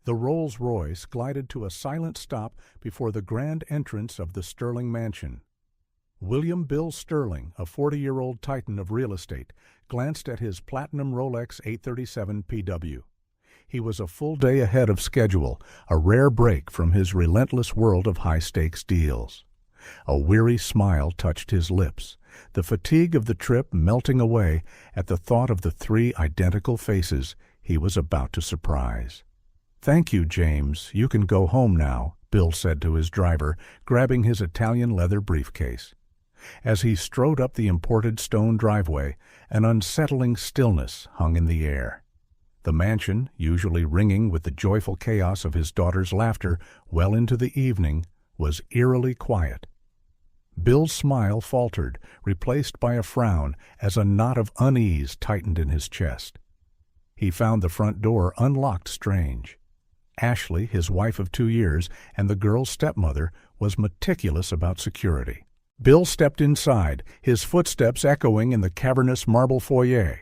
The Rolls-Royce glided to a silent stop before the grand entrance of the Sterling mansion. William Bill Sterling, a 40-year-old titan of real estate, glanced at his platinum Rolex 837 PW. He was a full day ahead of schedule, a rare break from his relentless world of high-stakes deals. A weary smile touched his lips, the fatigue of the trip melting away at the thought of the three identical faces he was about to surprise. "Thank you, James. You can go home now," Bill said to his driver, grabbing his Italian leather briefcase. As he strode up the imported stone driveway, an unsettling stillness hung in the air. The mansion, usually ringing with the joyful chaos of his daughter's laughter well into the evening, was eerily quiet. Bill's smile faltered, replaced by a frown as a knot of unease tightened in his chest. He found the front door unlocked strange. Ashley, his wife of 2 years, and the girl's stepmother, was meticulous about security. Bill stepped inside, his footsteps echoing in the cavernous marble foyer.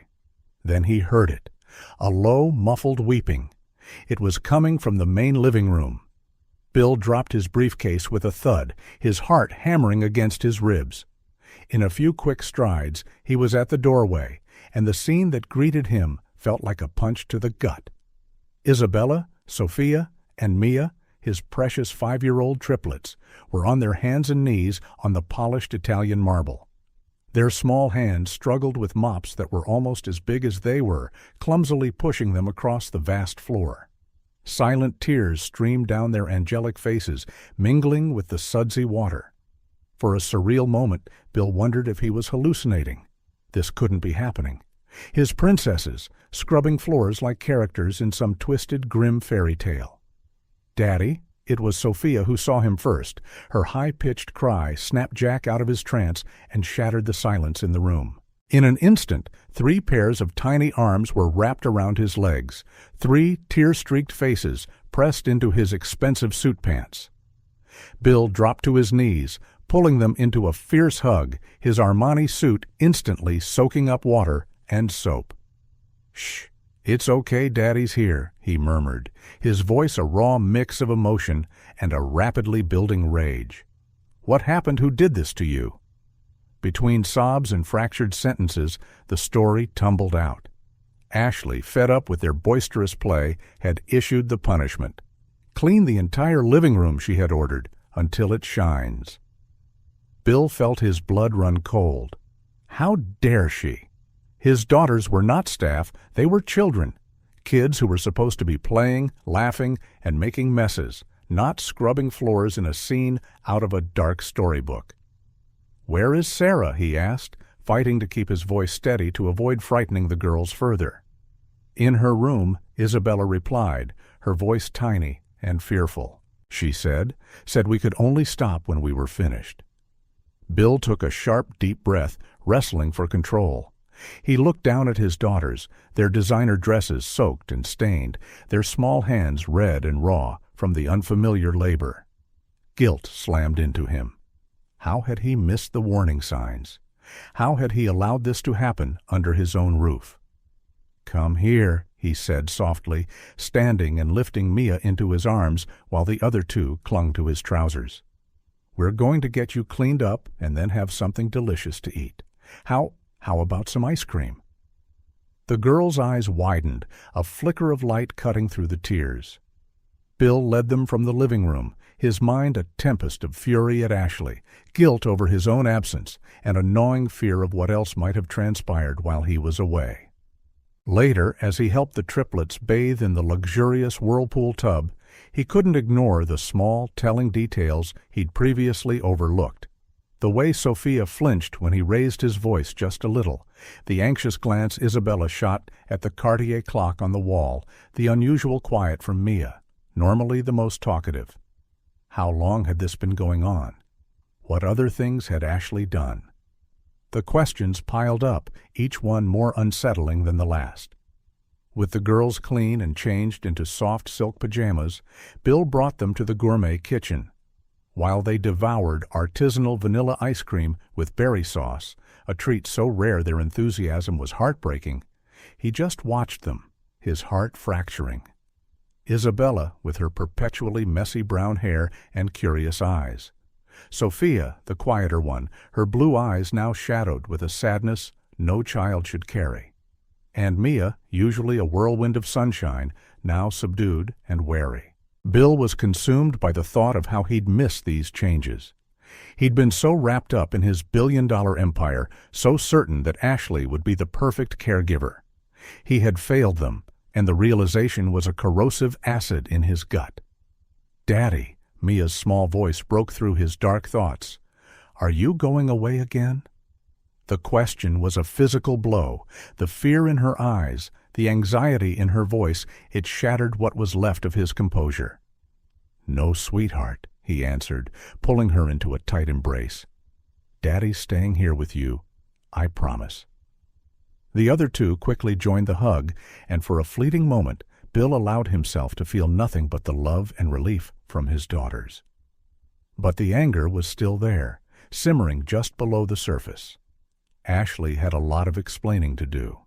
Then he heard it, a low, muffled weeping. It was coming from the main living room. Bill dropped his briefcase with a thud, his heart hammering against his ribs. In a few quick strides, he was at the doorway, and the scene that greeted him felt like a punch to the gut. Isabella, Sophia, and Mia, his precious 5-year-old triplets, were on their hands and knees on the polished Italian marble. Their small hands struggled with mops that were almost as big as they were, clumsily pushing them across the vast floor. Silent tears streamed down their angelic faces, mingling with the sudsy water. For a surreal moment, Bill wondered if he was hallucinating. This couldn't be happening. His princesses, scrubbing floors like characters in some twisted, grim fairy tale. "Daddy?" It was Sophia who saw him first. Her high-pitched cry snapped Jack out of his trance and shattered the silence in the room. In an instant, 3 pairs of tiny arms were wrapped around his legs, 3 tear-streaked faces pressed into his expensive suit pants. Bill dropped to his knees, pulling them into a fierce hug, his Armani suit instantly soaking up water and soap. "Shh, it's okay, Daddy's here," he murmured, his voice a raw mix of emotion and a rapidly building rage. "What happened? Who did this to you?" Between sobs and fractured sentences, the story tumbled out. Ashley, fed up with their boisterous play, had issued the punishment. "Clean the entire living room," she had ordered, "until it shines." Bill felt his blood run cold. How dare she? His daughters were not staff, they were children. Kids who were supposed to be playing, laughing, and making messes, not scrubbing floors in a scene out of a dark storybook. "Where is Sarah?" he asked, fighting to keep his voice steady to avoid frightening the girls further. "In her room," Isabella replied, her voice tiny and fearful. "She said we could only stop when we were finished." Bill took a sharp, deep breath, wrestling for control. He looked down at his daughters, their designer dresses soaked and stained, their small hands red and raw from the unfamiliar labor. Guilt slammed into him. How had he missed the warning signs? How had he allowed this to happen under his own roof? "Come here," he said softly, standing and lifting Mia into his arms while the other 2 clung to his trousers. "We're going to get you cleaned up and then have something delicious to eat. How about some ice cream?" The girl's eyes widened, a flicker of light cutting through the tears. Bill led them from the living room, his mind a tempest of fury at Ashley, guilt over his own absence, and a gnawing fear of what else might have transpired while he was away. Later, as he helped the triplets bathe in the luxurious whirlpool tub, he couldn't ignore the small, telling details he'd previously overlooked. The way Sophia flinched when he raised his voice just a little, the anxious glance Isabella shot at the Cartier clock on the wall, the unusual quiet from Mia, normally the most talkative. How long had this been going on? What other things had Ashley done? The questions piled up, each one more unsettling than the last. With the girls clean and changed into soft silk pajamas, Bill brought them to the gourmet kitchen. While they devoured artisanal vanilla ice cream with berry sauce, a treat so rare their enthusiasm was heartbreaking, he just watched them, his heart fracturing. Isabella, with her perpetually messy brown hair and curious eyes. Sophia, the quieter one, her blue eyes now shadowed with a sadness no child should carry. And Mia, usually a whirlwind of sunshine, now subdued and wary. Bill was consumed by the thought of how he'd missed these changes. He'd been so wrapped up in his billion-dollar empire, so certain that Ashley would be the perfect caregiver. He had failed them, and the realization was a corrosive acid in his gut. "Daddy," Mia's small voice broke through his dark thoughts. "Are you going away again?" The question was a physical blow. The fear in her eyes, the anxiety in her voice, it shattered what was left of his composure. "No, sweetheart," he answered, pulling her into a tight embrace. "Daddy's staying here with you, I promise." The other two quickly joined the hug, and for a fleeting moment, Bill allowed himself to feel nothing but the love and relief from his daughters. But the anger was still there, simmering just below the surface. Ashley had a lot of explaining to do.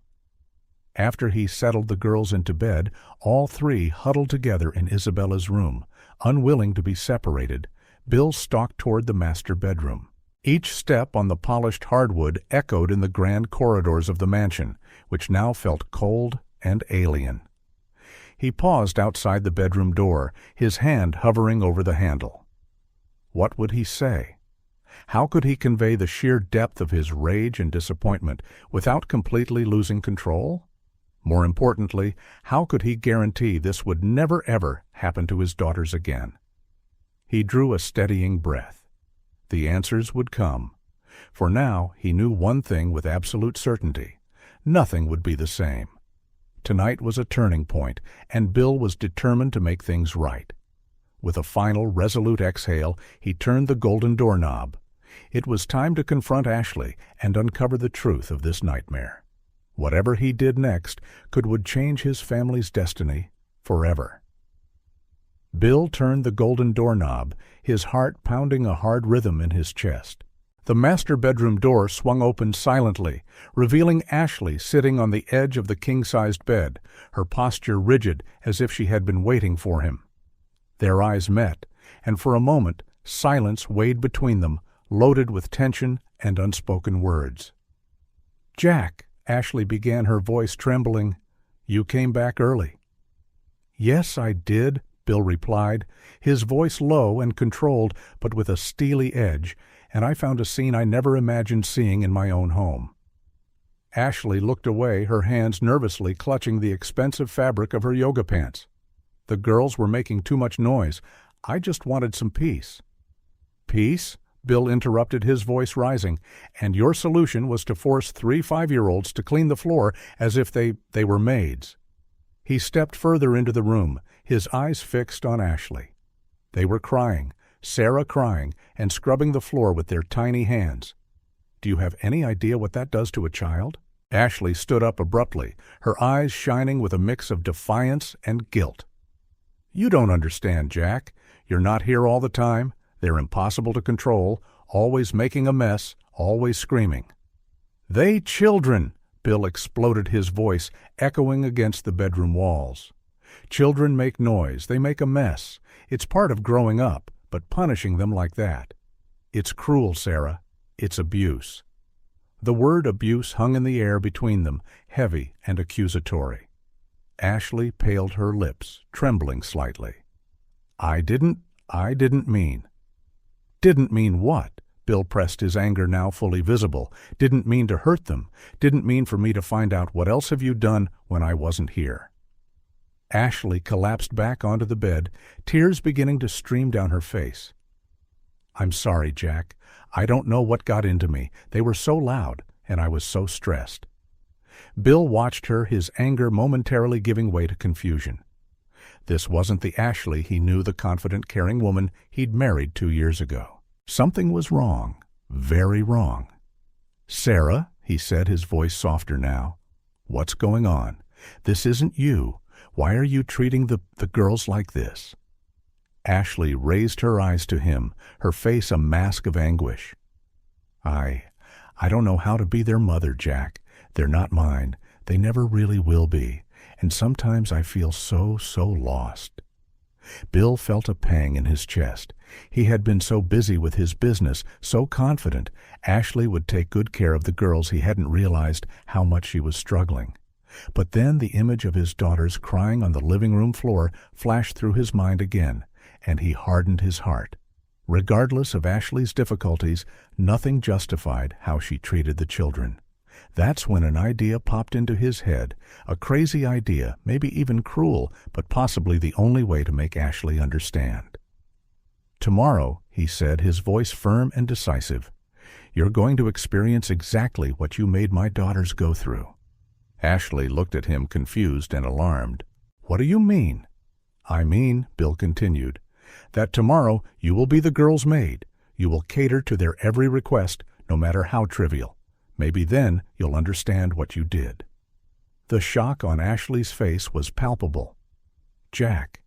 After he settled the girls into bed, all three huddled together in Isabella's room. Unwilling to be separated, Bill stalked toward the master bedroom. Each step on the polished hardwood echoed in the grand corridors of the mansion, which now felt cold and alien. He paused outside the bedroom door, his hand hovering over the handle. What would he say? How could he convey the sheer depth of his rage and disappointment without completely losing control? More importantly, how could he guarantee this would never ever happen to his daughters again? He drew a steadying breath. The answers would come. For now, he knew one thing with absolute certainty. Nothing would be the same. Tonight was a turning point, and Bill was determined to make things right. With a final, resolute exhale, he turned the golden doorknob. It was time to confront Ashley and uncover the truth of this nightmare. Whatever he did next would change his family's destiny forever. Bill turned the golden doorknob, his heart pounding a hard rhythm in his chest. The master bedroom door swung open silently, revealing Ashley sitting on the edge of the king-sized bed, her posture rigid as if she had been waiting for him. Their eyes met, and for a moment silence weighed between them, loaded with tension and unspoken words. "Jack," Ashley began, her voice trembling, "you came back early." "Yes, I did," Bill replied, his voice low and controlled but with a steely edge, "and I found a scene I never imagined seeing in my own home." Ashley looked away, her hands nervously clutching the expensive fabric of her yoga pants. "The girls were making too much noise. I just wanted some peace." "Peace?" Bill interrupted, his voice rising. "And your solution was to force 3 5-year-olds to clean the floor as if they were maids." He stepped further into the room, his eyes fixed on Ashley. They were crying, Sarah crying, and scrubbing the floor with their tiny hands. "Do you have any idea what that does to a child?" Ashley stood up abruptly, her eyes shining with a mix of defiance and guilt. "You don't understand, Jack. You're not here all the time. They're impossible to control, always making a mess, always screaming." "They children!" Bill exploded, his voice echoing against the bedroom walls. "Children make noise, they make a mess. It's part of growing up, but punishing them like that. It's cruel, Sarah. It's abuse." The word abuse hung in the air between them, heavy and accusatory. Ashley paled her lips, trembling slightly. I didn't mean." "Didn't mean what?" Bill pressed, his anger now fully visible. "Didn't mean to hurt them. Didn't mean for me to find out what else have you done when I wasn't here." Ashley collapsed back onto the bed, tears beginning to stream down her face. "I'm sorry, Jack. I don't know what got into me. They were so loud, and I was so stressed." Bill watched her, his anger momentarily giving way to confusion. This wasn't the Ashley he knew, the confident, caring woman he'd married 2 years ago. Something was wrong, very wrong. "Sarah," he said, his voice softer now, "what's going on? This isn't you. Why are you treating the girls like this?" Ashley raised her eyes to him, her face a mask of anguish. I don't know how to be their mother, Jack. They're not mine. They never really will be. and sometimes I feel so lost." Bill felt a pang in his chest. He had been so busy with his business, so confident Ashley would take good care of the girls he hadn't realized how much she was struggling. But then the image of his daughters crying on the living room floor flashed through his mind again, and he hardened his heart. Regardless of Ashley's difficulties, nothing justified how she treated the children. That's when an idea popped into his head, a crazy idea, maybe even cruel, but possibly the only way to make Ashley understand. "Tomorrow," he said, his voice firm and decisive, "you're going to experience exactly what you made my daughters go through." Ashley looked at him confused and alarmed. "What do you mean?" "I mean," Bill continued, "that tomorrow you will be the girls' maid. You will cater to their every request, no matter how trivial. Maybe then you'll understand what you did." The shock on Ashley's face was palpable. "Jack,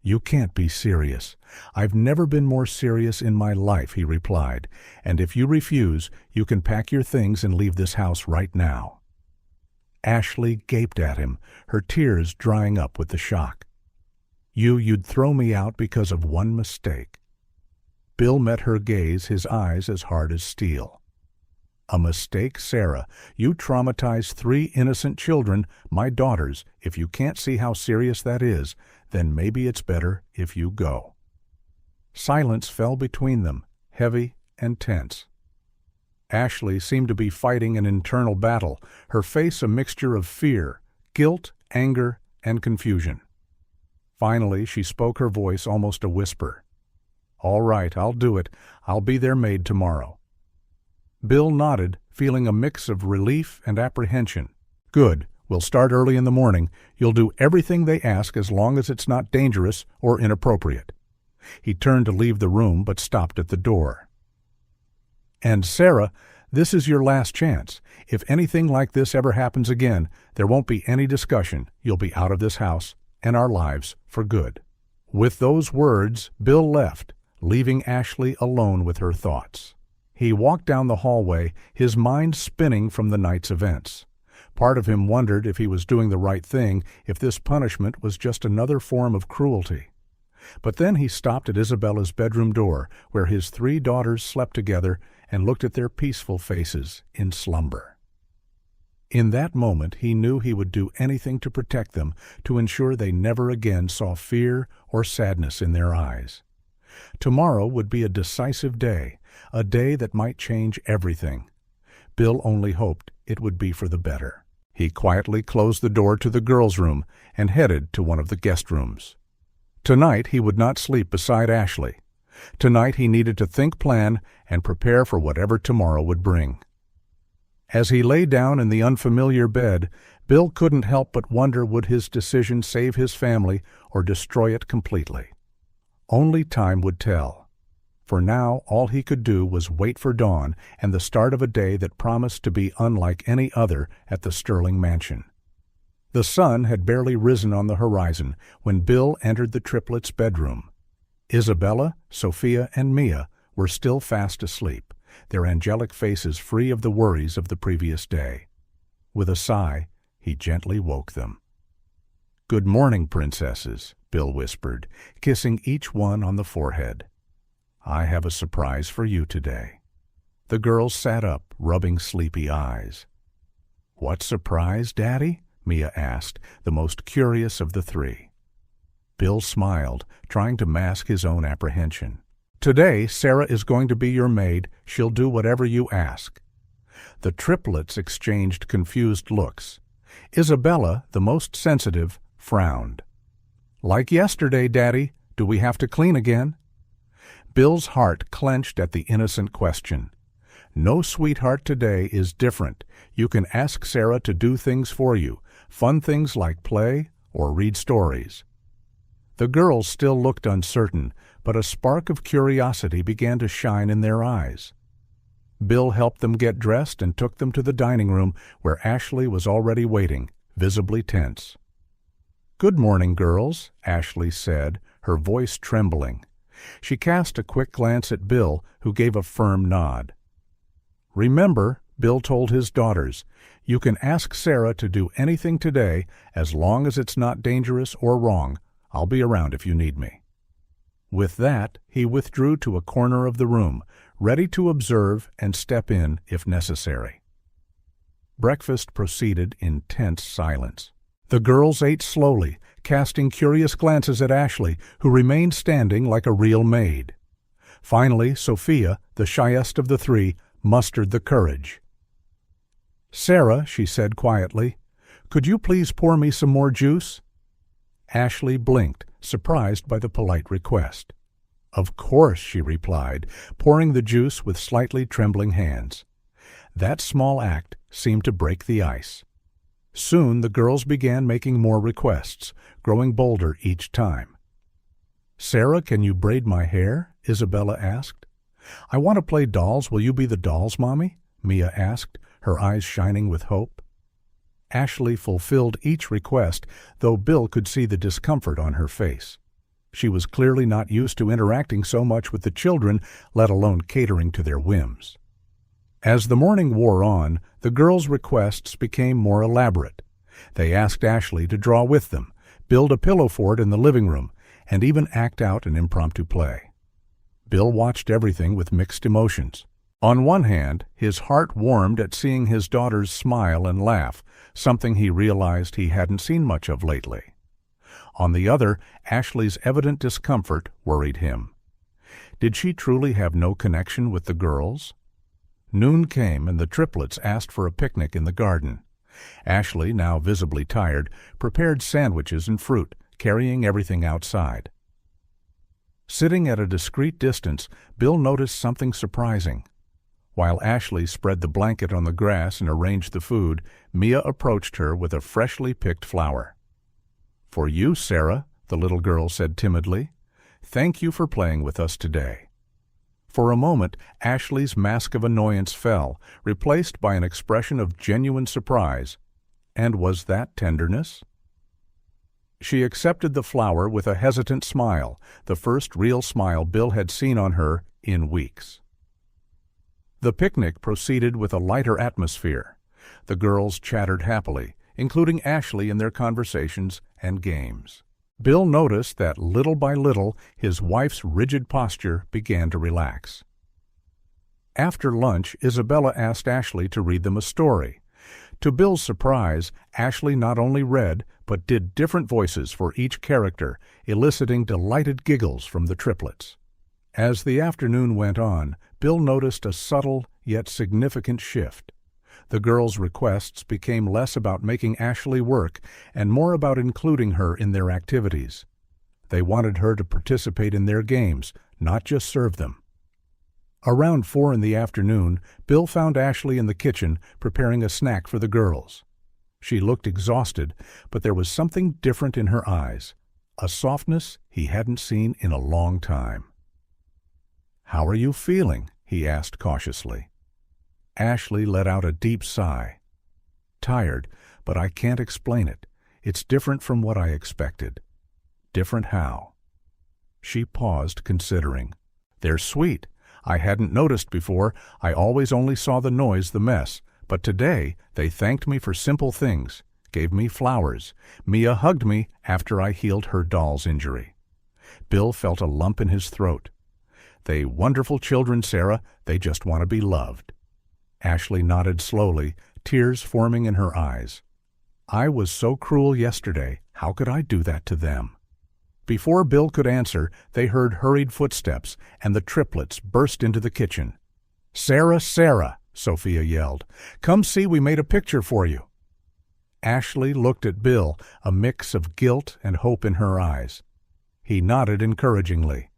you can't be serious." "I've never been more serious in my life," he replied, "and if you refuse, you can pack your things and leave this house right now." Ashley gaped at him, her tears drying up with the shock. You'd throw me out because of one mistake." Bill met her gaze, his eyes as hard as steel. "A mistake, Sarah? You traumatized 3 innocent children, my daughters. If you can't see how serious that is, then maybe it's better if you go." Silence fell between them, heavy and tense. Ashley seemed to be fighting an internal battle, her face a mixture of fear, guilt, anger, and confusion. Finally, she spoke, her voice almost a whisper. "All right, I'll do it. I'll be their maid tomorrow." Bill nodded, feeling a mix of relief and apprehension. "Good. We'll start early in the morning. You'll do everything they ask as long as it's not dangerous or inappropriate." He turned to leave the room but stopped at the door. "And Sarah, this is your last chance. If anything like this ever happens again, there won't be any discussion. You'll be out of this house and our lives for good." With those words, Bill left, leaving Ashley alone with her thoughts. He walked down the hallway, his mind spinning from the night's events. Part of him wondered if he was doing the right thing, if this punishment was just another form of cruelty. But then he stopped at Isabella's bedroom door, where his 3 daughters slept together, and looked at their peaceful faces in slumber. In that moment he knew he would do anything to protect them, to ensure they never again saw fear or sadness in their eyes. Tomorrow would be a decisive day, a day that might change everything. Bill only hoped it would be for the better. He quietly closed the door to the girls' room and headed to one of the guest rooms. Tonight he would not sleep beside Ashley. Tonight he needed to think, plan, and prepare for whatever tomorrow would bring. As he lay down in the unfamiliar bed, Bill couldn't help but wonder, would his decision save his family or destroy it completely? Only time would tell. For now, all he could do was wait for dawn and the start of a day that promised to be unlike any other at the Sterling mansion. The sun had barely risen on the horizon when Bill entered the triplets' bedroom. Isabella, Sophia, and Mia were still fast asleep, their angelic faces free of the worries of the previous day. With a sigh, he gently woke them. "Good morning, princesses," Bill whispered, kissing each one on the forehead. "I have a surprise for you today." The girls sat up, rubbing sleepy eyes. "What surprise, Daddy?" Mia asked, the most curious of the 3. Bill smiled, trying to mask his own apprehension. "Today, Sarah is going to be your maid. She'll do whatever you ask." The triplets exchanged confused looks. Isabella, the most sensitive, frowned. "Like yesterday, Daddy. Do we have to clean again?" Bill's heart clenched at the innocent question. No sweetheart today is different. You can ask Sarah to do things for you, fun things like play or read stories. The girls still looked uncertain, but a spark of curiosity began to shine in their eyes. Bill helped them get dressed and took them to the dining room, where Ashley was already waiting, visibly tense. "Good morning, girls," Ashley said, her voice trembling. She cast a quick glance at Bill, who gave a firm nod. "Remember," Bill told his daughters, "You can ask Sarah to do anything today as long as it's not dangerous or wrong. I'll be around if you need me." With that, he withdrew to a corner of the room, ready to observe and step in if necessary. Breakfast proceeded in tense silence. The girls ate slowly, casting curious glances at Ashley, who remained standing like a real maid. Finally, Sophia, the shyest of the three, mustered the courage. "Sarah," she said quietly, "could you please pour me some more juice?" Ashley blinked, surprised by the polite request. "Of course," she replied, pouring the juice with slightly trembling hands. That small act seemed to break the ice. Soon the girls began making more requests, growing bolder each time. "Sarah, can you braid my hair?" Isabella asked. "I want to play dolls. Will you be the dolls, Mommy?" Mia asked, her eyes shining with hope. Ashley fulfilled each request, though Bill could see the discomfort on her face. She was clearly not used to interacting so much with the children, let alone catering to their whims. As the morning wore on, the girls' requests became more elaborate. They asked Ashley to draw with them, build a pillow fort in the living room, and even act out an impromptu play. Bill watched everything with mixed emotions. On one hand, his heart warmed at seeing his daughters smile and laugh, something he realized he hadn't seen much of lately. On the other, Ashley's evident discomfort worried him. Did she truly have no connection with the girls? Noon came and the triplets asked for a picnic in the garden. Ashley, now visibly tired, prepared sandwiches and fruit, carrying everything outside. Sitting at a discreet distance, Bill noticed something surprising. While Ashley spread the blanket on the grass and arranged the food, Mia approached her with a freshly picked flower. "For you, Sarah," the little girl said timidly. "Thank you for playing with us today." For a moment, Ashley's mask of annoyance fell, replaced by an expression of genuine surprise. And was that tenderness? She accepted the flower with a hesitant smile, the first real smile Bill had seen on her in weeks. The picnic proceeded with a lighter atmosphere. The girls chattered happily, including Ashley in their conversations and games. Bill noticed that little by little his wife's rigid posture began to relax. After lunch, Isabella asked Ashley to read them a story. To Bill's surprise, Ashley not only read, but did different voices for each character, eliciting delighted giggles from the triplets. As the afternoon went on, Bill noticed a subtle yet significant shift. The girls' requests became less about making Ashley work and more about including her in their activities. They wanted her to participate in their games, not just serve them. Around 4 in the afternoon, Bill found Ashley in the kitchen preparing a snack for the girls. She looked exhausted, but there was something different in her eyes, a softness he hadn't seen in a long time. "How are you feeling?" he asked cautiously. Ashley let out a deep sigh. "Tired, but I can't explain it. It's different from what I expected." "Different how?" She paused, considering. "They're sweet. I hadn't noticed before. I always only saw the noise, the mess. But today they thanked me for simple things, gave me flowers. Mia hugged me after I healed her doll's injury." Bill felt a lump in his throat. "They wonderful children, Sarah. They just want to be loved." Ashley nodded slowly, tears forming in her eyes. "I was so cruel yesterday. How could I do that to them?" Before Bill could answer, they heard hurried footsteps, and the triplets burst into the kitchen. "Sarah, Sarah!" Sophia yelled. "Come see, we made a picture for you." Ashley looked at Bill, a mix of guilt and hope in her eyes. He nodded encouragingly.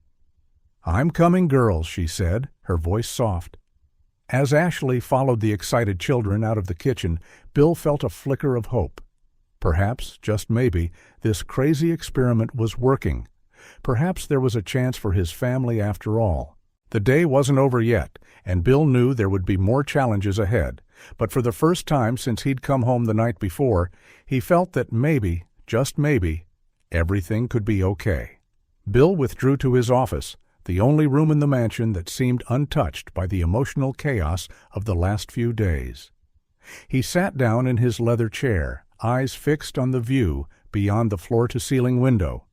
"I'm coming, girls," she said, her voice soft. As Ashley followed the excited children out of the kitchen, Bill felt a flicker of hope. Perhaps, just maybe, this crazy experiment was working. Perhaps there was a chance for his family after all. The day wasn't over yet, and Bill knew there would be more challenges ahead. But for the first time since he'd come home the night before, he felt that maybe, just maybe, everything could be okay. Bill withdrew to his office, the only room in the mansion that seemed untouched by the emotional chaos of the last few days. He sat down in his leather chair, eyes fixed on the view beyond the floor-to-ceiling window,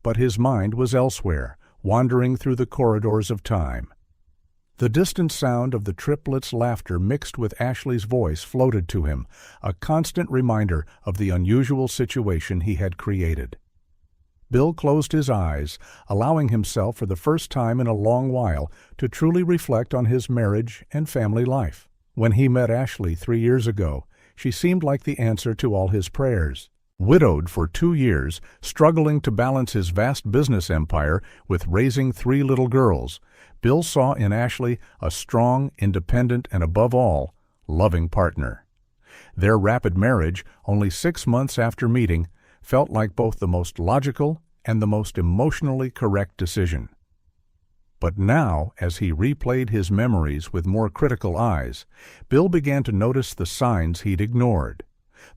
but his mind was elsewhere, wandering through the corridors of time. The distant sound of the triplets' laughter mixed with Ashley's voice floated to him, a constant reminder of the unusual situation he had created. Bill closed his eyes, allowing himself for the first time in a long while to truly reflect on his marriage and family life. When he met Ashley 3 years ago, she seemed like the answer to all his prayers. Widowed for 2 years, struggling to balance his vast business empire with raising 3 little girls, Bill saw in Ashley a strong, independent, and above all, loving partner. Their rapid marriage, only 6 months after meeting, felt like both the most logical and the most emotionally correct decision. But now, as he replayed his memories with more critical eyes, Bill began to notice the signs he'd ignored.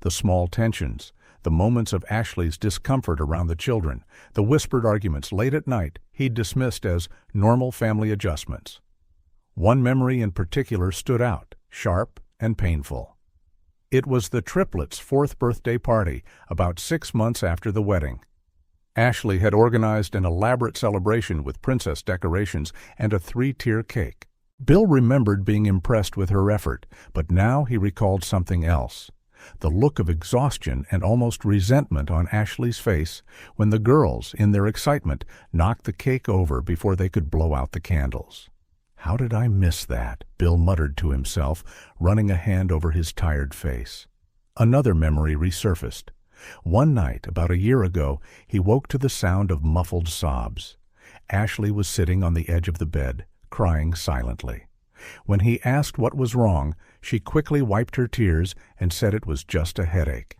The small tensions, the moments of Ashley's discomfort around the children, the whispered arguments late at night he'd dismissed as normal family adjustments. One memory in particular stood out, sharp and painful. It was the triplets' 4th birthday party, about 6 months after the wedding. Ashley had organized an elaborate celebration with princess decorations and a 3-tier cake. Bill remembered being impressed with her effort, but now he recalled something else. The look of exhaustion and almost resentment on Ashley's face when the girls, in their excitement, knocked the cake over before they could blow out the candles. "How did I miss that?" Bill muttered to himself, running a hand over his tired face. Another memory resurfaced. One night, about a year ago, he woke to the sound of muffled sobs. Ashley was sitting on the edge of the bed, crying silently. When he asked what was wrong, she quickly wiped her tears and said it was just a headache.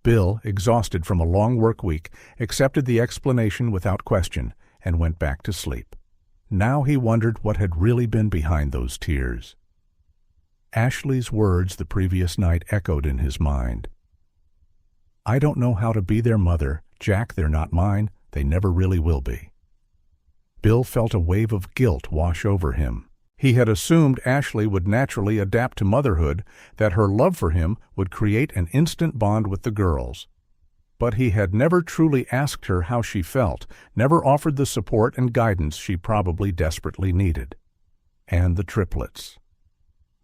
Bill, exhausted from a long work week, accepted the explanation without question and went back to sleep. Now he wondered what had really been behind those tears. Ashley's words the previous night echoed in his mind. "I don't know how to be their mother. Jack, they're not mine. They never really will be." Bill felt a wave of guilt wash over him. He had assumed Ashley would naturally adapt to motherhood, that her love for him would create an instant bond with the girls. But he had never truly asked her how she felt, never offered the support and guidance she probably desperately needed. And the triplets.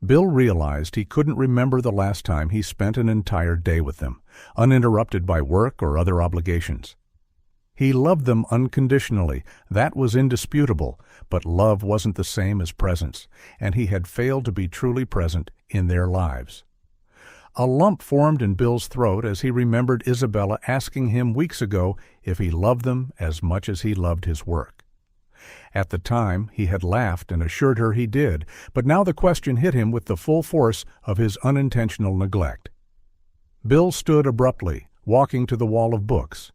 Bill realized he couldn't remember the last time he spent an entire day with them, uninterrupted by work or other obligations. He loved them unconditionally, that was indisputable, but love wasn't the same as presence, and he had failed to be truly present in their lives. A lump formed in Bill's throat as he remembered Isabella asking him weeks ago if he loved them as much as he loved his work. At the time, he had laughed and assured her he did, but now the question hit him with the full force of his unintentional neglect. Bill stood abruptly, walking to the wall of books.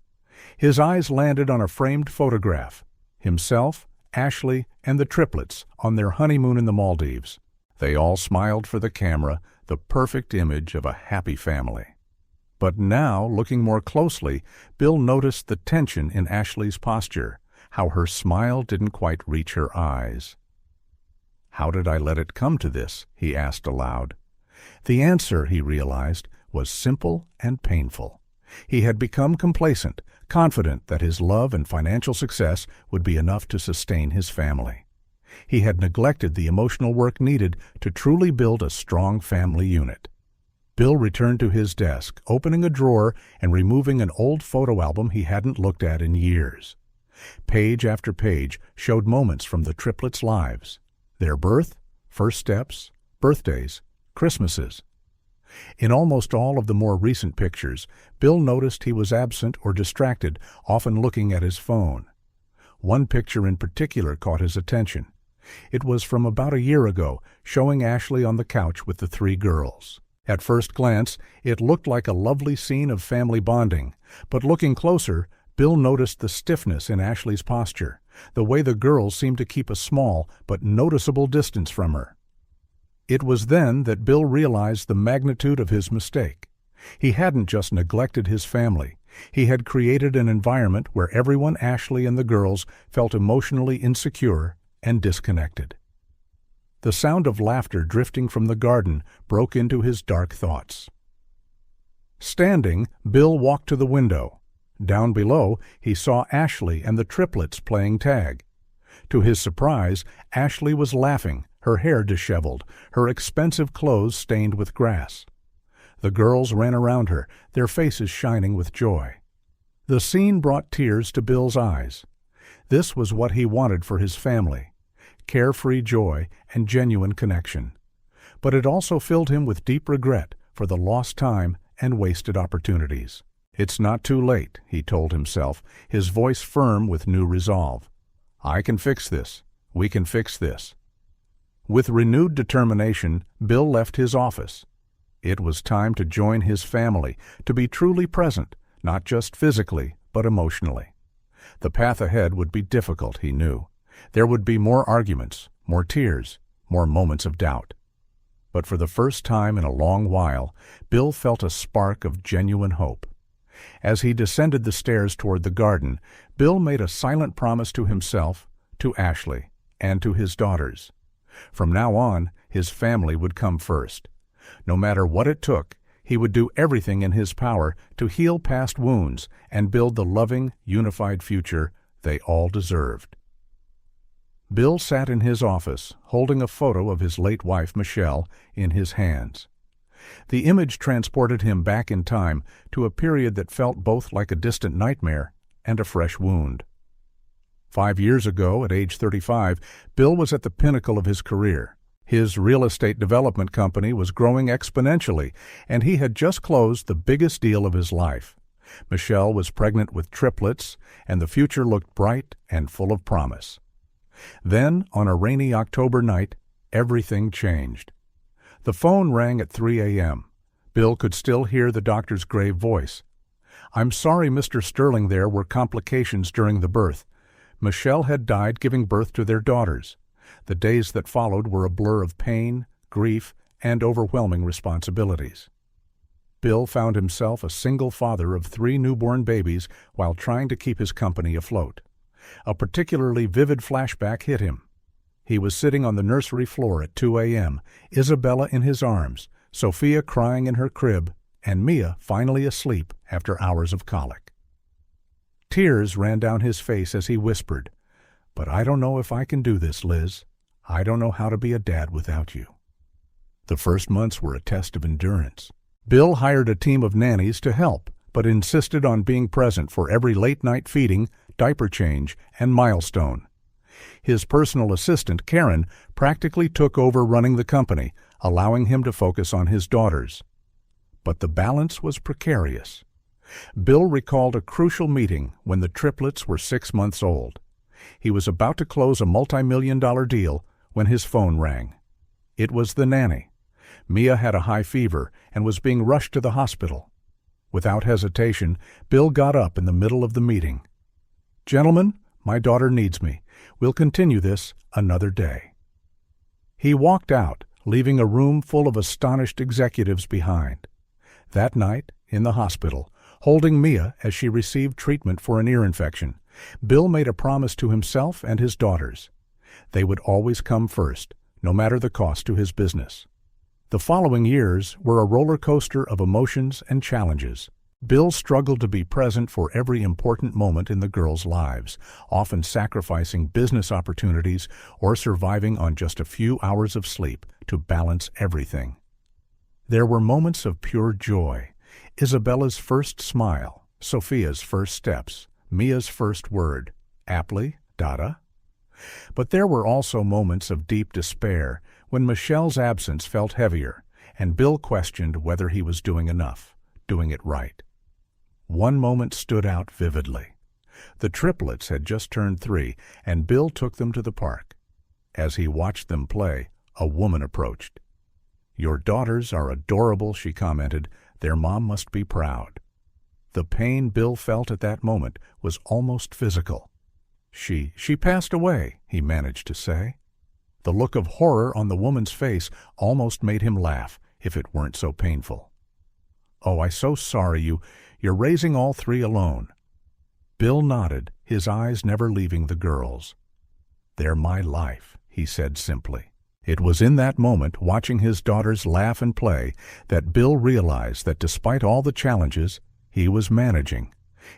His eyes landed on a framed photograph, himself, Ashley, and the triplets on their honeymoon in the Maldives. They all smiled for the camera, the perfect image of a happy family. But now, looking more closely, Bill noticed the tension in Ashley's posture, how her smile didn't quite reach her eyes. "How did I let it come to this?" he asked aloud. The answer, he realized, was simple and painful. He had become complacent, confident that his love and financial success would be enough to sustain his family. He had neglected the emotional work needed to truly build a strong family unit. Bill returned to his desk, opening a drawer and removing an old photo album he hadn't looked at in years. Page after page showed moments from the triplets' lives, their birth, first steps, birthdays, Christmases. In almost all of the more recent pictures, Bill noticed he was absent or distracted, often looking at his phone. One picture in particular caught his attention. It was from about a year ago, showing Ashley on the couch with the 3 girls. At first glance, it looked like a lovely scene of family bonding, but looking closer, Bill noticed the stiffness in Ashley's posture, the way the girls seemed to keep a small but noticeable distance from her. It was then that Bill realized the magnitude of his mistake. He hadn't just neglected his family, He had created an environment where everyone, Ashley and the girls, felt emotionally insecure and disconnected. The sound of laughter drifting from the garden broke into his dark thoughts. Standing, Bill walked to the window. Down below, he saw Ashley and the triplets playing tag. To his surprise, Ashley was laughing, her hair disheveled, her expensive clothes stained with grass. The girls ran around her, their faces shining with joy. The scene brought tears to Bill's eyes. This was what he wanted for his family: carefree joy and genuine connection. But it also filled him with deep regret for the lost time and wasted opportunities. "It's not too late," he told himself, his voice firm with new resolve. "I can fix this. We can fix this." With renewed determination, Bill left his office. It was time to join his family, to be truly present, not just physically, but emotionally. The path ahead would be difficult, he knew. There would be more arguments, more tears, more moments of doubt. But for the first time in a long while, Bill felt a spark of genuine hope. As he descended the stairs toward the garden, Bill made a silent promise to himself, to Ashley, and to his daughters. From now on, his family would come first. No matter what it took, he would do everything in his power to heal past wounds and build the loving, unified future they all deserved. Bill sat in his office, holding a photo of his late wife, Michelle, in his hands. The image transported him back in time to a period that felt both like a distant nightmare and a fresh wound. 5 years ago, at age 35, Bill was at the pinnacle of his career. His real estate development company was growing exponentially, and he had just closed the biggest deal of his life. Michelle was pregnant with triplets, and the future looked bright and full of promise. Then, on a rainy October night, everything changed. The phone rang at 3 a.m. Bill could still hear the doctor's grave voice. "I'm sorry, Mr. Sterling, there were complications during the birth. Michelle had died giving birth to their daughters. The days that followed were a blur of pain, grief, and overwhelming responsibilities." Bill found himself a single father of 3 newborn babies while trying to keep his company afloat. A particularly vivid flashback hit him. He was sitting on the nursery floor at 2 a.m., Isabella in his arms, Sophia crying in her crib, and Mia finally asleep after hours of colic. Tears ran down his face as he whispered, "But I don't know if I can do this, Liz. I don't know how to be a dad without you." The first months were a test of endurance. Bill hired a team of nannies to help, but insisted on being present for every late-night feeding, diaper change, and milestone. His personal assistant, Karen, practically took over running the company, allowing him to focus on his daughters. But the balance was precarious. Bill recalled a crucial meeting when the triplets were 6 months old. He was about to close a multi-million-dollar deal when his phone rang. It was the nanny. Mia had a high fever and was being rushed to the hospital. Without hesitation, Bill got up in the middle of the meeting. "Gentlemen, my daughter needs me. We'll continue this another day." He walked out, leaving a room full of astonished executives behind. That night, in the hospital, holding Mia as she received treatment for an ear infection, Bill made a promise to himself and his daughters. They would always come first, no matter the cost to his business. The following years were a roller coaster of emotions and challenges. Bill struggled to be present for every important moment in the girls' lives, often sacrificing business opportunities or surviving on just a few hours of sleep to balance everything. There were moments of pure joy: Isabella's first smile, Sophia's first steps, Mia's first word, aptly, Dada. But there were also moments of deep despair when Michelle's absence felt heavier, and Bill questioned whether he was doing enough, doing it right. One moment stood out vividly. The triplets had just turned 3, and Bill took them to the park. As he watched them play, a woman approached. "Your daughters are adorable," she commented. "Their mom must be proud." The pain Bill felt at that moment was almost physical. She passed away," he managed to say. The look of horror on the woman's face almost made him laugh, if it weren't so painful. "Oh, I'm so sorry. You're raising all three alone." Bill nodded, his eyes never leaving the girls. "They're my life," he said simply. It was in that moment, watching his daughters laugh and play, that Bill realized that despite all the challenges he was managing,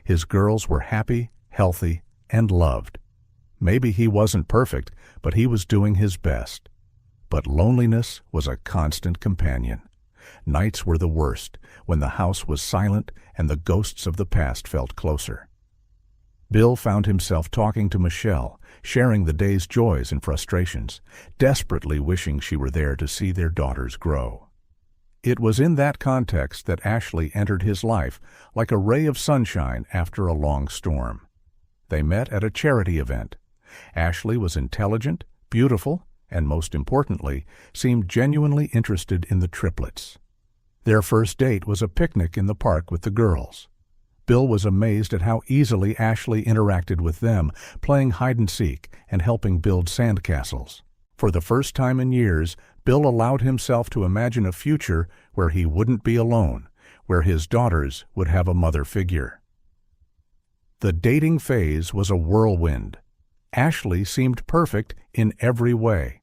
his girls were happy, healthy, and loved. Maybe he wasn't perfect, but he was doing his best. But loneliness was a constant companion. Nights were the worst, when the house was silent and the ghosts of the past felt closer. Bill found himself talking to Michelle, sharing the day's joys and frustrations, desperately wishing she were there to see their daughters grow. It was in that context that Ashley entered his life like a ray of sunshine after a long storm. They met at a charity event. Ashley was intelligent, beautiful, and most importantly, seemed genuinely interested in the triplets. Their first date was a picnic in the park with the girls. Bill was amazed at how easily Ashley interacted with them, playing hide-and-seek and helping build sandcastles. For the first time in years, Bill allowed himself to imagine a future where he wouldn't be alone, where his daughters would have a mother figure. The dating phase was a whirlwind. Ashley seemed perfect in every way.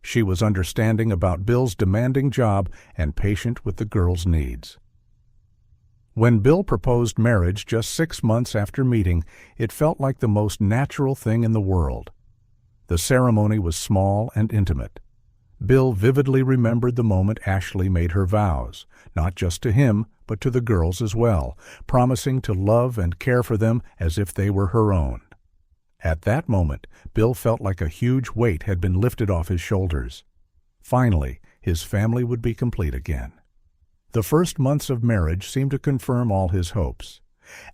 She was understanding about Bill's demanding job and patient with the girls' needs. When Bill proposed marriage just 6 months after meeting, it felt like the most natural thing in the world. The ceremony was small and intimate. Bill vividly remembered the moment Ashley made her vows, not just to him, but to the girls as well, promising to love and care for them as if they were her own. At that moment, Bill felt like a huge weight had been lifted off his shoulders. Finally, his family would be complete again. The first months of marriage seemed to confirm all his hopes.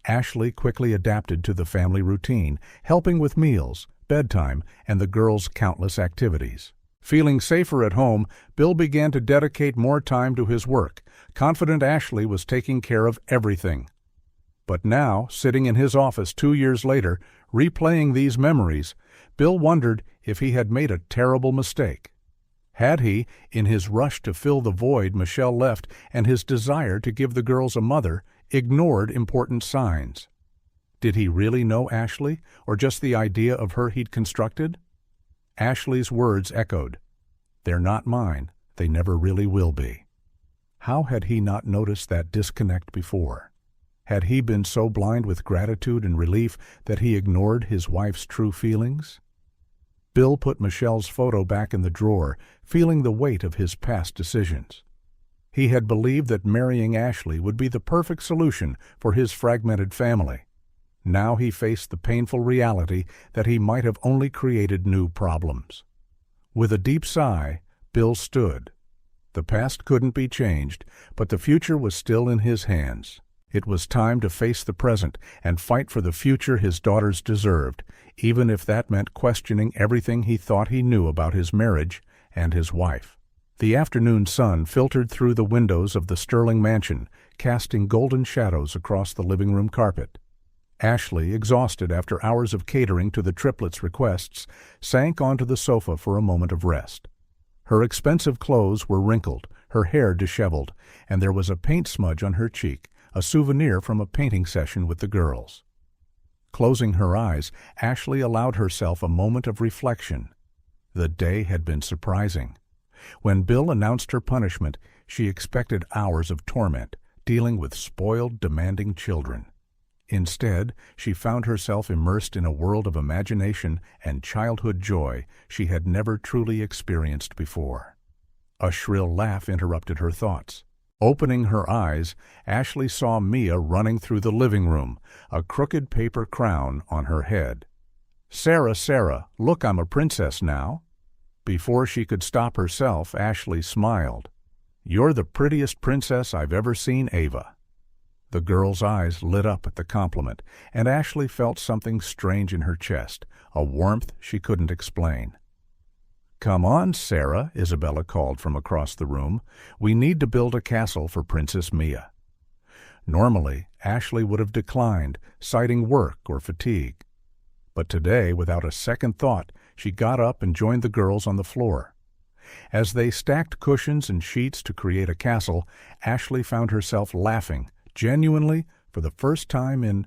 Ashley quickly adapted to the family routine, helping with meals, bedtime, and the girls' countless activities. Feeling safer at home, Bill began to dedicate more time to his work, confident Ashley was taking care of everything. But now, sitting in his office 2 years later, replaying these memories, Bill wondered if he had made a terrible mistake. Had he, in his rush to fill the void Michelle left and his desire to give the girls a mother, ignored important signs? Did he really know Ashley, or just the idea of her he'd constructed? Ashley's words echoed, "They're not mine, they never really will be." How had he not noticed that disconnect before? Had he been so blind with gratitude and relief that he ignored his wife's true feelings? Bill put Michelle's photo back in the drawer, feeling the weight of his past decisions. He had believed that marrying Ashley would be the perfect solution for his fragmented family. Now he faced the painful reality that he might have only created new problems. With a deep sigh, Bill stood. The past couldn't be changed, but the future was still in his hands. It was time to face the present and fight for the future his daughters deserved, even if that meant questioning everything he thought he knew about his marriage and his wife. The afternoon sun filtered through the windows of the Sterling mansion, casting golden shadows across the living room carpet. Ashley, exhausted after hours of catering to the triplets' requests, sank onto the sofa for a moment of rest. Her expensive clothes were wrinkled, her hair disheveled, and there was a paint smudge on her cheek, a souvenir from a painting session with the girls. Closing her eyes, Ashley allowed herself a moment of reflection. The day had been surprising. When Bill announced her punishment, she expected hours of torment, dealing with spoiled, demanding children. Instead, she found herself immersed in a world of imagination and childhood joy she had never truly experienced before. A shrill laugh interrupted her thoughts. Opening her eyes, Ashley saw Mia running through the living room, a crooked paper crown on her head. "Sarah, Sarah, look, I'm a princess now." Before she could stop herself, Ashley smiled. "You're the prettiest princess I've ever seen, Ava." The girl's eyes lit up at the compliment, and Ashley felt something strange in her chest, a warmth she couldn't explain. "Come on, Sarah," Isabella called from across the room. "We need to build a castle for Princess Mia." Normally, Ashley would have declined, citing work or fatigue. But today, without a second thought, she got up and joined the girls on the floor. As they stacked cushions and sheets to create a castle, Ashley found herself laughing, genuinely, For the first time in,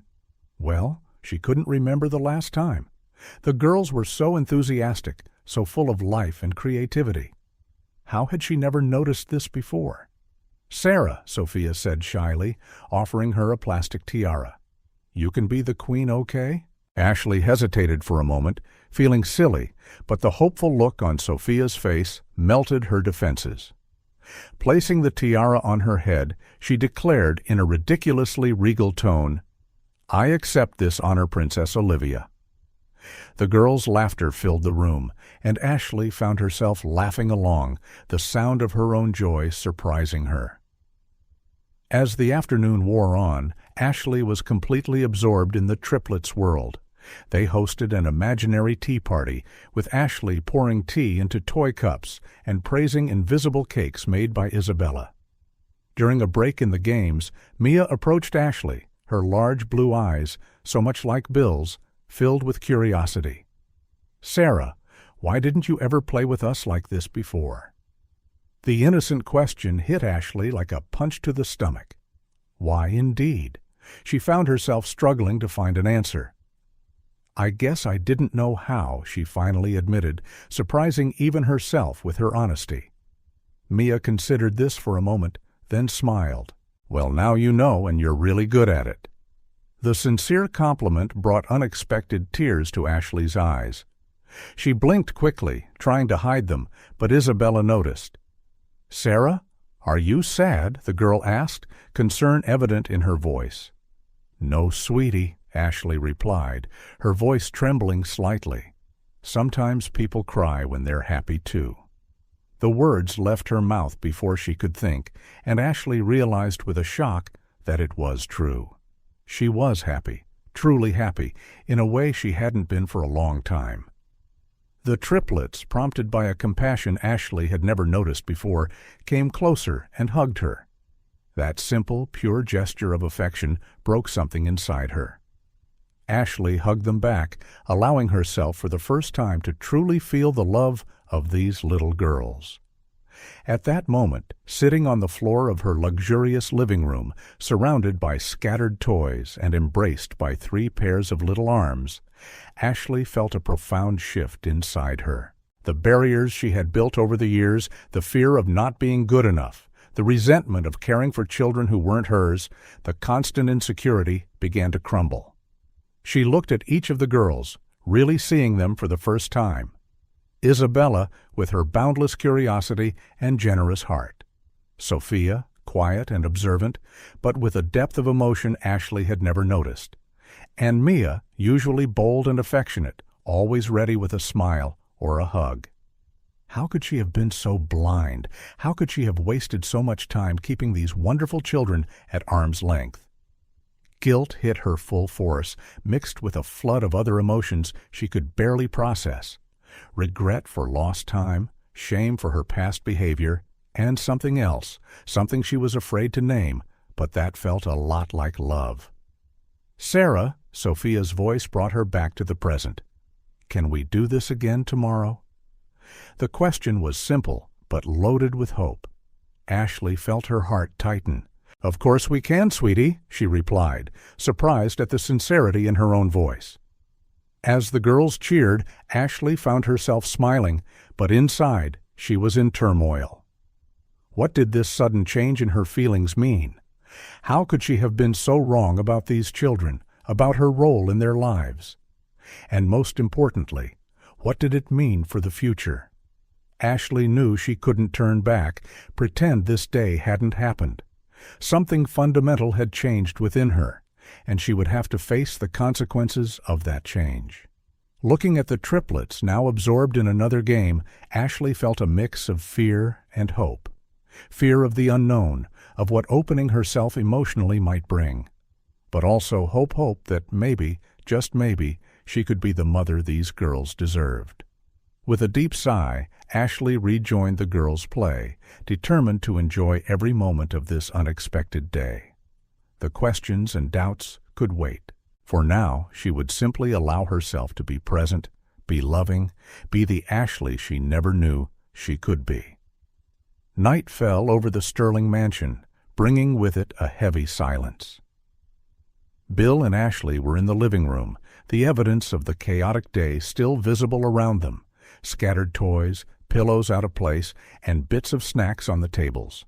well, she couldn't remember the last time. The girls were so enthusiastic, so full of life and creativity. How had she never noticed this before? "Sarah," Sophia said shyly, offering her a plastic tiara. "You can be the queen, okay?" Ashley hesitated for a moment, feeling silly, but the hopeful look on Sophia's face melted her defenses. Placing the tiara on her head, she declared in a ridiculously regal tone, "I accept this honor, Princess Olivia." The girls' laughter filled the room, and Ashley found herself laughing along, the sound of her own joy surprising her. As the afternoon wore on, Ashley was completely absorbed in the triplets' world. They hosted an imaginary tea party, with Ashley pouring tea into toy cups and praising invisible cakes made by Isabella. During a break in the games, Mia approached Ashley, her large blue eyes, so much like Bill's, filled with curiosity. "Sarah, why didn't you ever play with us like this before?" The innocent question hit Ashley like a punch to the stomach. Why, indeed? She found herself struggling to find an answer. "I guess I didn't know how," she finally admitted, surprising even herself with her honesty. Mia considered this for a moment, then smiled. "Well, now you know, and you're really good at it." The sincere compliment brought unexpected tears to Ashley's eyes. She blinked quickly, trying to hide them, but Isabella noticed. "Sarah, are you sad?" the girl asked, concern evident in her voice. "No, sweetie," Ashley replied, her voice trembling slightly. "Sometimes people cry when they're happy too." The words left her mouth before she could think, and Ashley realized with a shock that it was true. She was happy, truly happy, in a way she hadn't been for a long time. The triplets, prompted by a compassion Ashley had never noticed before, came closer and hugged her. That simple, pure gesture of affection broke something inside her. Ashley hugged them back, allowing herself for the first time to truly feel the love of these little girls. At that moment, sitting on the floor of her luxurious living room, surrounded by scattered toys and embraced by 3 pairs of little arms, Ashley felt a profound shift inside her. The barriers she had built over the years, the fear of not being good enough, the resentment of caring for children who weren't hers, the constant insecurity began to crumble. She looked at each of the girls, really seeing them for the first time. Isabella, with her boundless curiosity and generous heart. Sophia, quiet and observant, but with a depth of emotion Ashley had never noticed. And Mia, usually bold and affectionate, always ready with a smile or a hug. How could she have been so blind? How could she have wasted so much time keeping these wonderful children at arm's length? Guilt hit her full force, mixed with a flood of other emotions she could barely process. Regret for lost time, shame for her past behavior, and something else, something she was afraid to name, but that felt a lot like love. "Sarah," Sophia's voice brought her back to the present. "Can we do this again tomorrow?" The question was simple, but loaded with hope. Ashley felt her heart tighten. "Of course we can, sweetie," she replied, surprised at the sincerity in her own voice. As the girls cheered, Ashley found herself smiling, but inside she was in turmoil. What did this sudden change in her feelings mean? How could she have been so wrong about these children, about her role in their lives? And most importantly, what did it mean for the future? Ashley knew she couldn't turn back, pretend this day hadn't happened. Something fundamental had changed within her, and she would have to face the consequences of that change. Looking at the triplets, now absorbed in another game, Ashley felt a mix of fear and hope. Fear of the unknown, of what opening herself emotionally might bring. But also hope that maybe, just maybe, she could be the mother these girls deserved. With a deep sigh, Ashley rejoined the girls' play, determined to enjoy every moment of this unexpected day. The questions and doubts could wait. For now, she would simply allow herself to be present, be loving, be the Ashley she never knew she could be. Night fell over the Sterling mansion, bringing with it a heavy silence. Bill and Ashley were in the living room, the evidence of the chaotic day still visible around them, scattered toys, pillows out of place, and bits of snacks on the tables.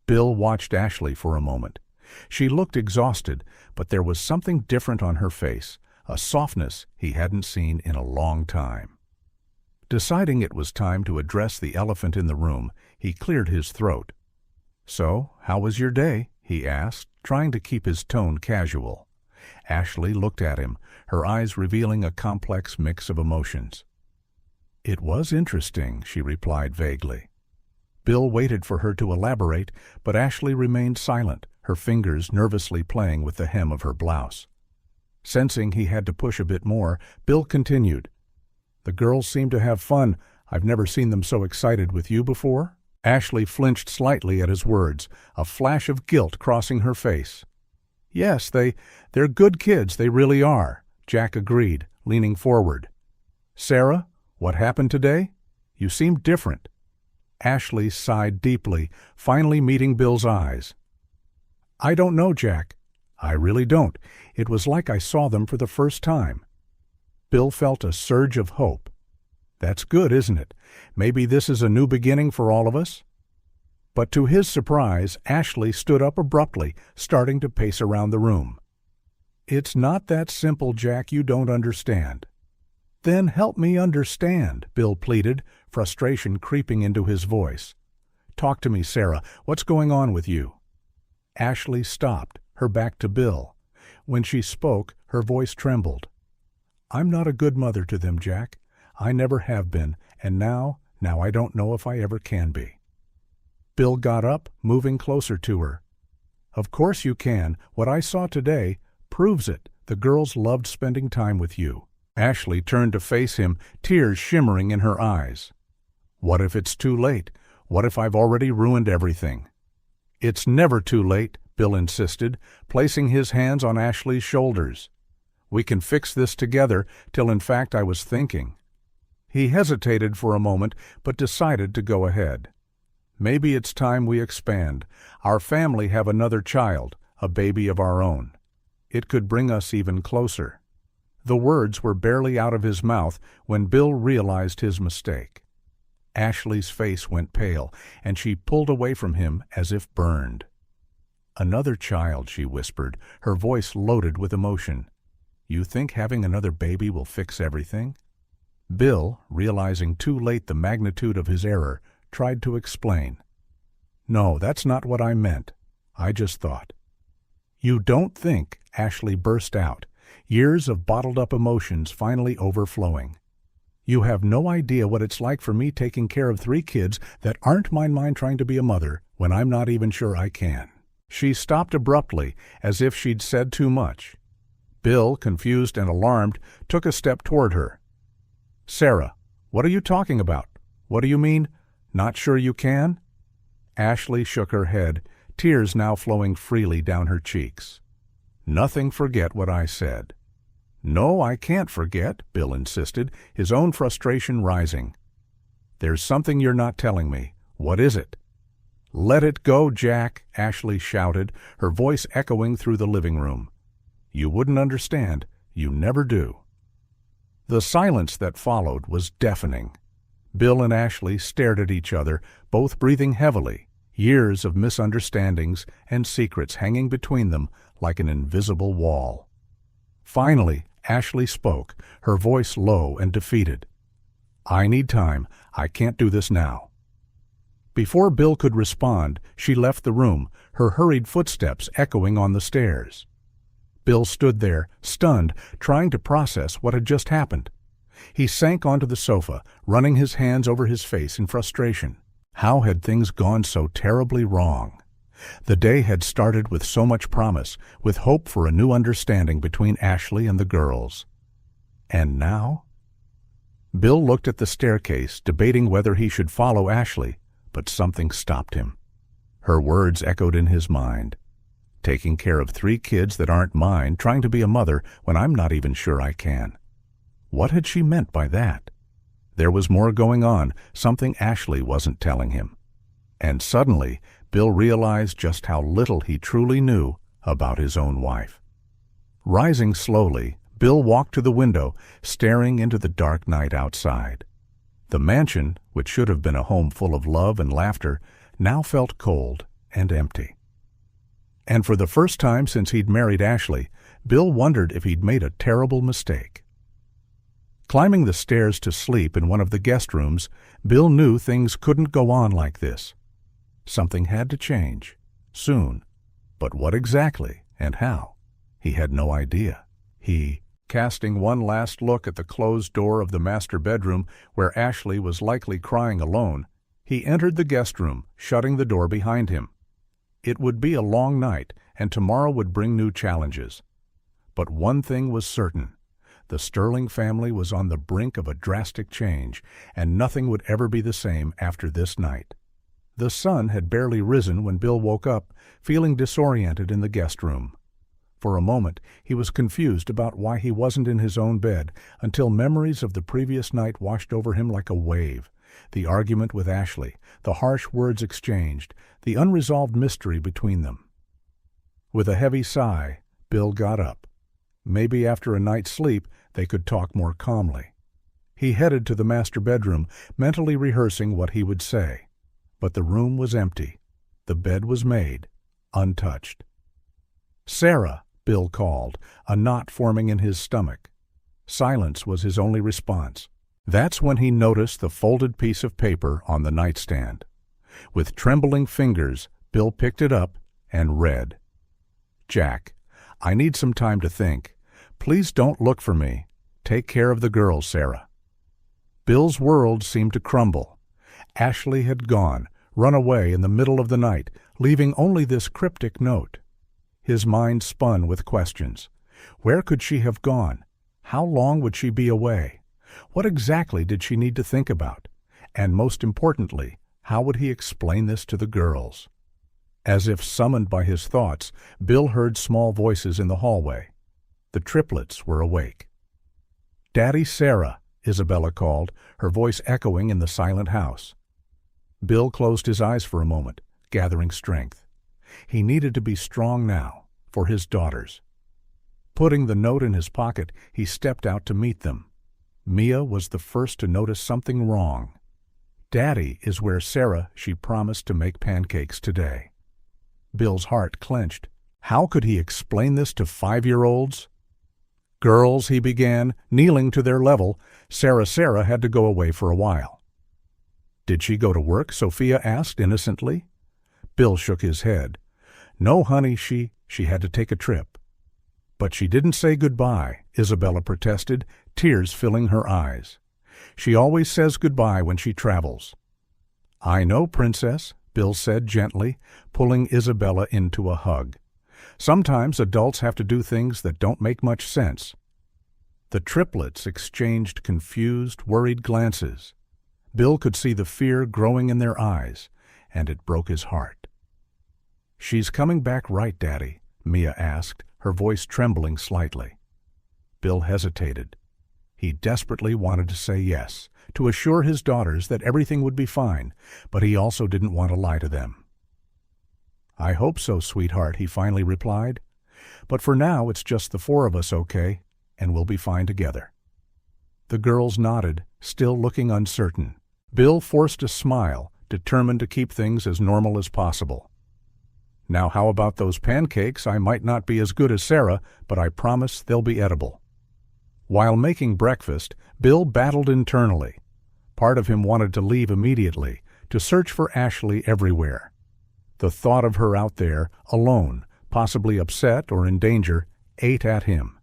Bill watched Ashley for a moment. She looked exhausted, but there was something different on her face, a softness he hadn't seen in a long time. Deciding it was time to address the elephant in the room, he cleared his throat. "So, how was your day?" he asked, trying to keep his tone casual. Ashley looked at him, her eyes revealing a complex mix of emotions. "It was interesting," she replied vaguely. Bill waited for her to elaborate, but Ashley remained silent, her fingers nervously playing with the hem of her blouse. Sensing he had to push a bit more, Bill continued. "The girls seem to have fun. I've never seen them so excited with you before." Ashley flinched slightly at his words, a flash of guilt crossing her face. "Yes, they're good kids, they really are," Jack agreed, leaning forward. "Sarah, what happened today? You seem different." Ashley sighed deeply, finally meeting Bill's eyes. "I don't know, Jack. I really don't. It was like I saw them for the first time." Bill felt a surge of hope. "That's good, isn't it? Maybe this is a new beginning for all of us?" But to his surprise, Ashley stood up abruptly, starting to pace around the room. "It's not that simple, Jack. You don't understand." "Then help me understand," Bill pleaded, frustration creeping into his voice. "Talk to me, Sarah. What's going on with you?" Ashley stopped, her back to Bill. When she spoke, her voice trembled. "I'm not a good mother to them, Jack. I never have been, and now I don't know if I ever can be." Bill got up, moving closer to her. "Of course you can. What I saw today proves it. The girls loved spending time with you." Ashley turned to face him, tears shimmering in her eyes. "What if it's too late? What if I've already ruined everything?" "It's never too late," Bill insisted, placing his hands on Ashley's shoulders. "We can fix this together, till in fact I was thinking." He hesitated for a moment, but decided to go ahead. "Maybe it's time we expand. Our family have another child, a baby of our own. It could bring us even closer." The words were barely out of his mouth when Bill realized his mistake. Ashley's face went pale, and she pulled away from him as if burned. "Another child," she whispered, her voice loaded with emotion. "You think having another baby will fix everything?" Bill, realizing too late the magnitude of his error, tried to explain. "No, that's not what I meant. I just thought." "You don't think," Ashley burst out, years of bottled-up emotions finally overflowing. "You have no idea what it's like for me taking care of 3 kids that aren't mine trying to be a mother when I'm not even sure I can." She stopped abruptly, as if she'd said too much. Bill, confused and alarmed, took a step toward her. "Sarah, what are you talking about? What do you mean, not sure you can?" Ashley shook her head, tears now flowing freely down her cheeks. "Nothing, forget what I said." "No, I can't forget," Bill insisted, his own frustration rising. "There's something you're not telling me. What is it?" "Let it go, Jack," Ashley shouted, her voice echoing through the living room. "You wouldn't understand. You never do." The silence that followed was deafening. Bill and Ashley stared at each other, both breathing heavily, years of misunderstandings and secrets hanging between them like an invisible wall. Finally, Ashley spoke, her voice low and defeated. "I need time. I can't do this now." Before Bill could respond, she left the room, her hurried footsteps echoing on the stairs. Bill stood there, stunned, trying to process what had just happened. He sank onto the sofa, running his hands over his face in frustration. How had things gone so terribly wrong? The day had started with so much promise, with hope for a new understanding between Ashley and the girls. And now? Bill looked at the staircase, debating whether he should follow Ashley, but something stopped him. Her words echoed in his mind. "Taking care of 3 kids that aren't mine, trying to be a mother when I'm not even sure I can." What had she meant by that? There was more going on, something Ashley wasn't telling him. And suddenly, Bill realized just how little he truly knew about his own wife. Rising slowly, Bill walked to the window, staring into the dark night outside. The mansion, which should have been a home full of love and laughter, now felt cold and empty. And for the first time since he'd married Ashley, Bill wondered if he'd made a terrible mistake. Climbing the stairs to sleep in one of the guest rooms, Bill knew things couldn't go on like this. Something had to change, soon. But what exactly and how? He had no idea. Casting one last look at the closed door of the master bedroom where Ashley was likely crying alone, he entered the guest room, shutting the door behind him. It would be a long night, and tomorrow would bring new challenges. But one thing was certain. The Sterling family was on the brink of a drastic change, and nothing would ever be the same after this night. The sun had barely risen when Bill woke up, feeling disoriented in the guest room. For a moment, he was confused about why he wasn't in his own bed, until memories of the previous night washed over him like a wave. The argument with Ashley, the harsh words exchanged, the unresolved mystery between them. With a heavy sigh, Bill got up. Maybe after a night's sleep, they could talk more calmly. He headed to the master bedroom, mentally rehearsing what he would say. But the room was empty. The bed was made, untouched. "Sarah," Bill called, a knot forming in his stomach. Silence was his only response. That's when he noticed the folded piece of paper on the nightstand. With trembling fingers, Bill picked it up and read. "Jack, I need some time to think. Please don't look for me. Take care of the girls, Sarah." Bill's world seemed to crumble. Ashley had gone, run away in the middle of the night, leaving only this cryptic note. His mind spun with questions. Where could she have gone? How long would she be away? What exactly did she need to think about? And most importantly, how would he explain this to the girls? As if summoned by his thoughts, Bill heard small voices in the hallway. The triplets were awake. "Daddy, Sarah," Isabella called, her voice echoing in the silent house. Bill closed his eyes for a moment, gathering strength. He needed to be strong now, for his daughters. Putting the note in his pocket, he stepped out to meet them. Mia was the first to notice something wrong. "Daddy is where Sarah, she promised to make pancakes today." Bill's heart clenched. How could he explain this to 5-year-olds? "Girls," he began, kneeling to their level. Sarah had to go away for a while." "Did she go to work?" Sophia asked innocently. Bill shook his head. "No, honey, she had to take a trip." "But she didn't say goodbye," Isabella protested, tears filling her eyes. "She always says goodbye when she travels." "I know, Princess," Bill said gently, pulling Isabella into a hug. "Sometimes adults have to do things that don't make much sense." The triplets exchanged confused, worried glances. Bill could see the fear growing in their eyes, and it broke his heart. "She's coming back right, Daddy?" Mia asked, her voice trembling slightly. Bill hesitated. He desperately wanted to say yes, to assure his daughters that everything would be fine, but he also didn't want to lie to them. "I hope so, sweetheart," he finally replied. "But for now it's just the 4 of us, okay? And we'll be fine together." The girls nodded, still looking uncertain. Bill forced a smile, determined to keep things as normal as possible. "Now how about those pancakes? I might not be as good as Sarah, but I promise they'll be edible." While making breakfast, Bill battled internally. Part of him wanted to leave immediately, to search for Ashley everywhere. The thought of her out there, alone, possibly upset or in danger, ate at him.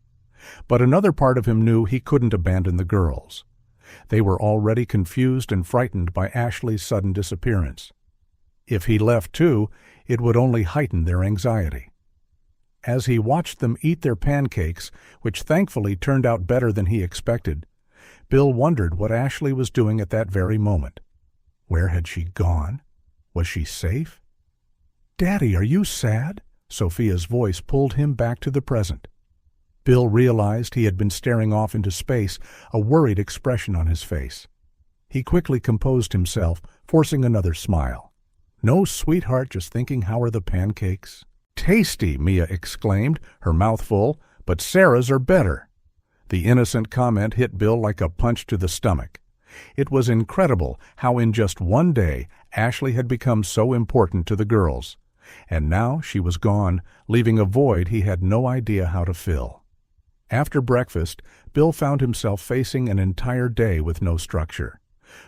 But another part of him knew he couldn't abandon the girls. They were already confused and frightened by Ashley's sudden disappearance. If he left too, it would only heighten their anxiety. As he watched them eat their pancakes, which thankfully turned out better than he expected, Bill wondered what Ashley was doing at that very moment. Where had she gone? Was she safe? "Daddy, are you sad?" Sophia's voice pulled him back to the present. Bill realized he had been staring off into space, a worried expression on his face. He quickly composed himself, forcing another smile. "No, sweetheart, just thinking how are the pancakes." "Tasty!" Mia exclaimed, her mouth full, "But Sarah's are better." The innocent comment hit Bill like a punch to the stomach. It was incredible how in just one day Ashley had become so important to the girls. And now she was gone, leaving a void he had no idea how to fill. After breakfast, Bill found himself facing an entire day with no structure.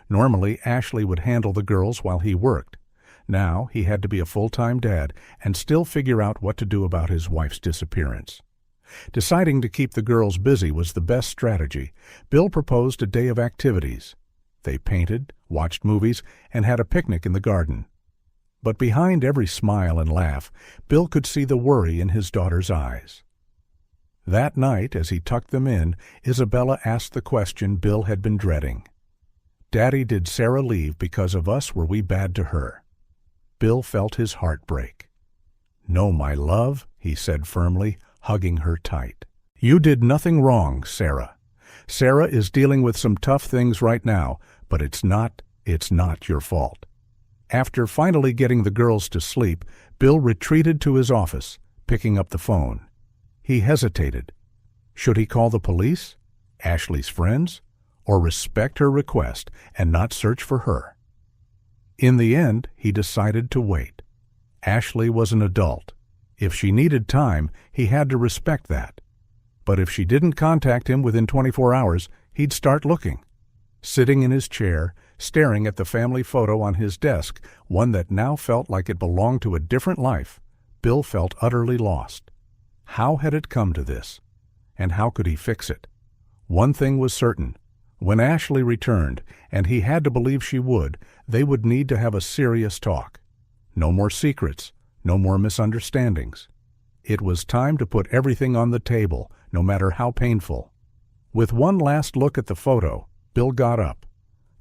Normally, Ashley would handle the girls while he worked. Now he had to be a full-time dad and still figure out what to do about his wife's disappearance. Deciding to keep the girls busy was the best strategy. Bill proposed a day of activities. They painted, watched movies, and had a picnic in the garden. But behind every smile and laugh, Bill could see the worry in his daughter's eyes. That night, as he tucked them in, Isabella asked the question Bill had been dreading. "Daddy, did Sarah leave because of us? Were we bad to her?" Bill felt his heart break. "No, my love," he said firmly, hugging her tight. "You did nothing wrong, Sarah. Sarah is dealing with some tough things right now, but it's not your fault." After finally getting the girls to sleep, Bill retreated to his office, picking up the phone. He hesitated. Should he call the police, Ashley's friends, or respect her request and not search for her? In the end, he decided to wait. Ashley was an adult. If she needed time, he had to respect that. But if she didn't contact him within 24 hours, he'd start looking. Sitting in his chair, staring at the family photo on his desk, one that now felt like it belonged to a different life, Bill felt utterly lost. How had it come to this? And how could he fix it? One thing was certain. When Ashley returned, and he had to believe she would, they would need to have a serious talk. No more secrets, no more misunderstandings. It was time to put everything on the table, no matter how painful. With one last look at the photo, Bill got up.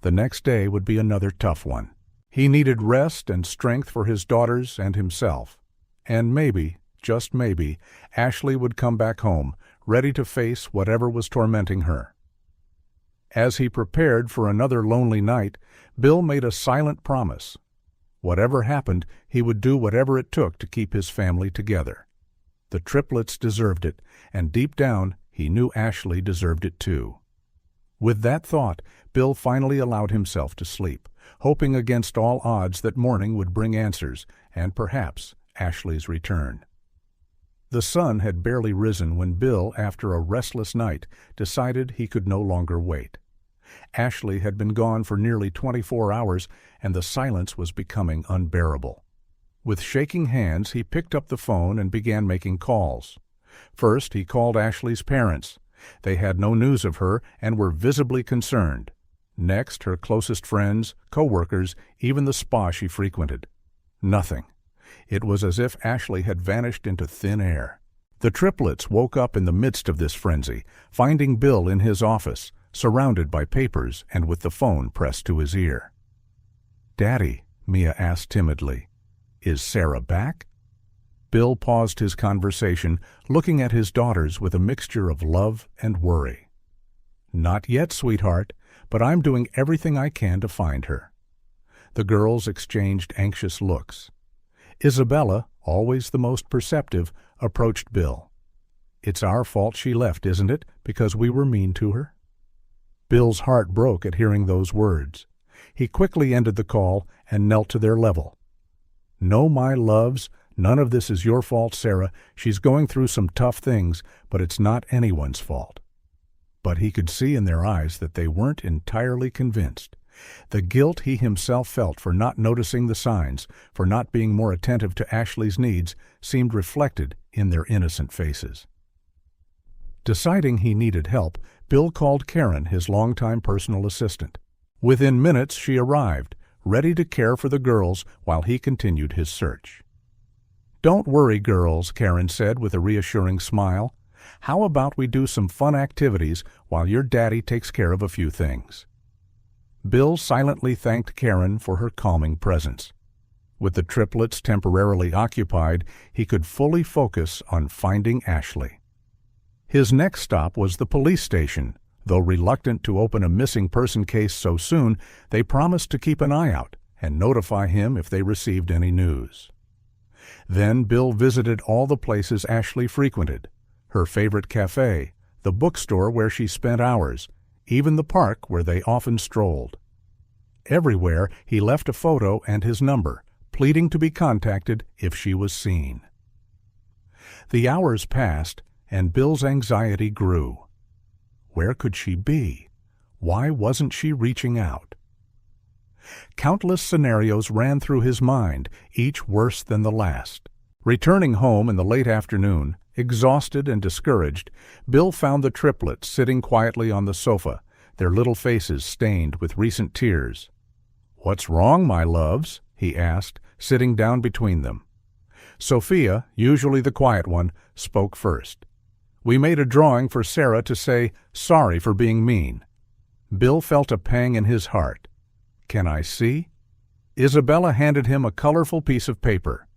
The next day would be another tough one. He needed rest and strength for his daughters and himself. And maybe, just maybe, Ashley would come back home, ready to face whatever was tormenting her. As he prepared for another lonely night, Bill made a silent promise. Whatever happened, he would do whatever it took to keep his family together. The triplets deserved it, and deep down, he knew Ashley deserved it too. With that thought, Bill finally allowed himself to sleep, hoping against all odds that morning would bring answers, and perhaps Ashley's return. The sun had barely risen when Bill, after a restless night, decided he could no longer wait. Ashley had been gone for nearly 24 hours, and the silence was becoming unbearable. With shaking hands, he picked up the phone and began making calls. First, he called Ashley's parents. They had no news of her and were visibly concerned. Next, her closest friends, co-workers, even the spa she frequented. Nothing. It was as if Ashley had vanished into thin air. The triplets woke up in the midst of this frenzy, finding Bill in his office, surrounded by papers and with the phone pressed to his ear. "Daddy," Mia asked timidly, "is Sarah back?" Bill paused his conversation, looking at his daughters with a mixture of love and worry. "Not yet, sweetheart, but I'm doing everything I can to find her." The girls exchanged anxious looks. Isabella, always the most perceptive, approached Bill. "It's our fault she left, isn't it, because we were mean to her?" Bill's heart broke at hearing those words. He quickly ended the call and knelt to their level. "No, my loves, none of this is your fault, Sarah. She's going through some tough things, but it's not anyone's fault." But he could see in their eyes that they weren't entirely convinced. The guilt he himself felt for not noticing the signs, for not being more attentive to Ashley's needs, seemed reflected in their innocent faces. Deciding he needed help, Bill called Karen, his longtime personal assistant. Within minutes she arrived, ready to care for the girls while he continued his search. "Don't worry, girls," Karen said with a reassuring smile. "How about we do some fun activities while your daddy takes care of a few things?" Bill silently thanked Karen for her calming presence. With the triplets temporarily occupied, he could fully focus on finding Ashley. His next stop was the police station. Though reluctant to open a missing person case so soon, they promised to keep an eye out and notify him if they received any news. Then Bill visited all the places Ashley frequented. her favorite cafe, the bookstore where she spent hours, even the park where they often strolled. Everywhere he left a photo and his number, pleading to be contacted if she was seen. The hours passed, and Bill's anxiety grew. Where could she be? Why wasn't she reaching out? Countless scenarios ran through his mind, each worse than the last. Returning home in the late afternoon, exhausted and discouraged, Bill found the triplets sitting quietly on the sofa, their little faces stained with recent tears. "What's wrong, my loves?" he asked, sitting down between them. Sophia, usually the quiet one, spoke first. "We made a drawing for Sarah to say sorry for being mean." Bill felt a pang in his heart. "Can I see?" Isabella handed him a colorful piece of paper.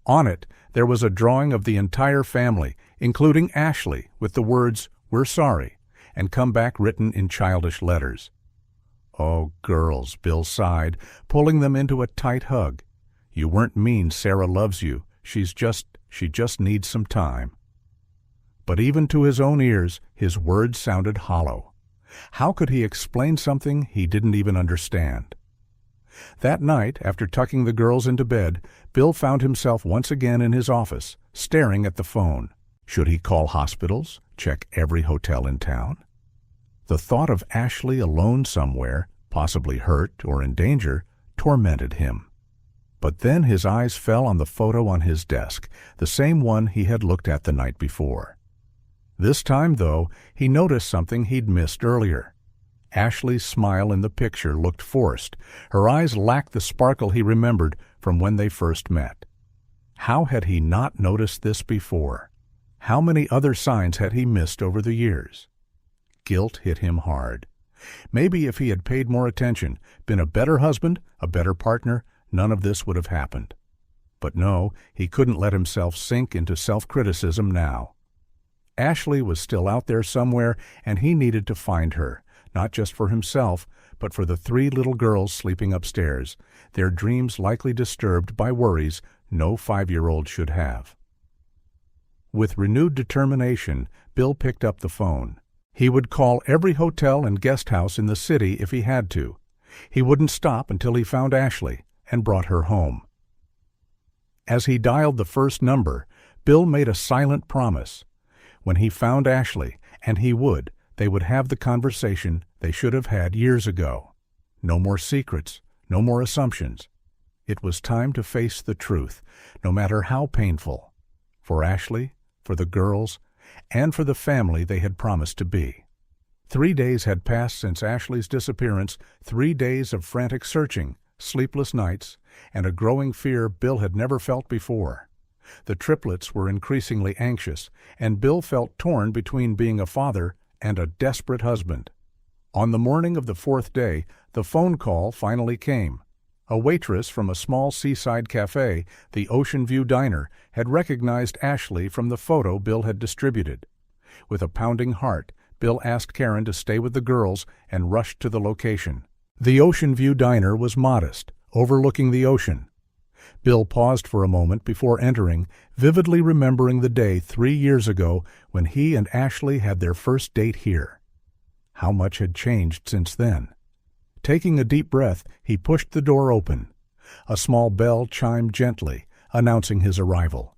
On it, there was a drawing of the entire family, including Ashley, with the words, "We're sorry," and "Come back" written in childish letters. "Oh, girls," Bill sighed, pulling them into a tight hug. "You weren't mean. Sarah loves you. She just needs some time." But even to his own ears, his words sounded hollow. How could he explain something he didn't even understand? That night, after tucking the girls into bed, Bill found himself once again in his office, staring at the phone. Should he call hospitals, check every hotel in town? The thought of Ashley alone somewhere, possibly hurt or in danger, tormented him. But then his eyes fell on the photo on his desk, the same one he had looked at the night before. This time, though, he noticed something he'd missed earlier. Ashley's smile in the picture looked forced. Her eyes lacked the sparkle he remembered from when they first met. How had he not noticed this before? How many other signs had he missed over the years? Guilt hit him hard. Maybe if he had paid more attention, been a better husband, a better partner, none of this would have happened. But no, he couldn't let himself sink into self-criticism now. Ashley was still out there somewhere, and he needed to find her, not just for himself, but for the 3 little girls sleeping upstairs, their dreams likely disturbed by worries no 5-year-old should have. With renewed determination, Bill picked up the phone. He would call every hotel and guest house in the city if he had to. He wouldn't stop until he found Ashley and brought her home. As he dialed the first number, Bill made a silent promise. When he found Ashley, and he would, they would have the conversation they should have had years ago. No more secrets, no more assumptions. It was time to face the truth, no matter how painful, for Ashley, for the girls, and for the family they had promised to be. 3 days had passed since Ashley's disappearance, 3 days of frantic searching, sleepless nights, and a growing fear Bill had never felt before. The triplets were increasingly anxious, and Bill felt torn between being a father and a desperate husband. On the morning of the 4th day, the phone call finally came. A waitress from a small seaside cafe, the Ocean View Diner, had recognized Ashley from the photo Bill had distributed. With a pounding heart, Bill asked Karen to stay with the girls and rushed to the location. The Ocean View Diner was modest, overlooking the ocean. Bill paused for a moment before entering, vividly remembering the day 3 years ago when he and Ashley had their first date here. How much had changed since then? Taking a deep breath, he pushed the door open. A small bell chimed gently, announcing his arrival.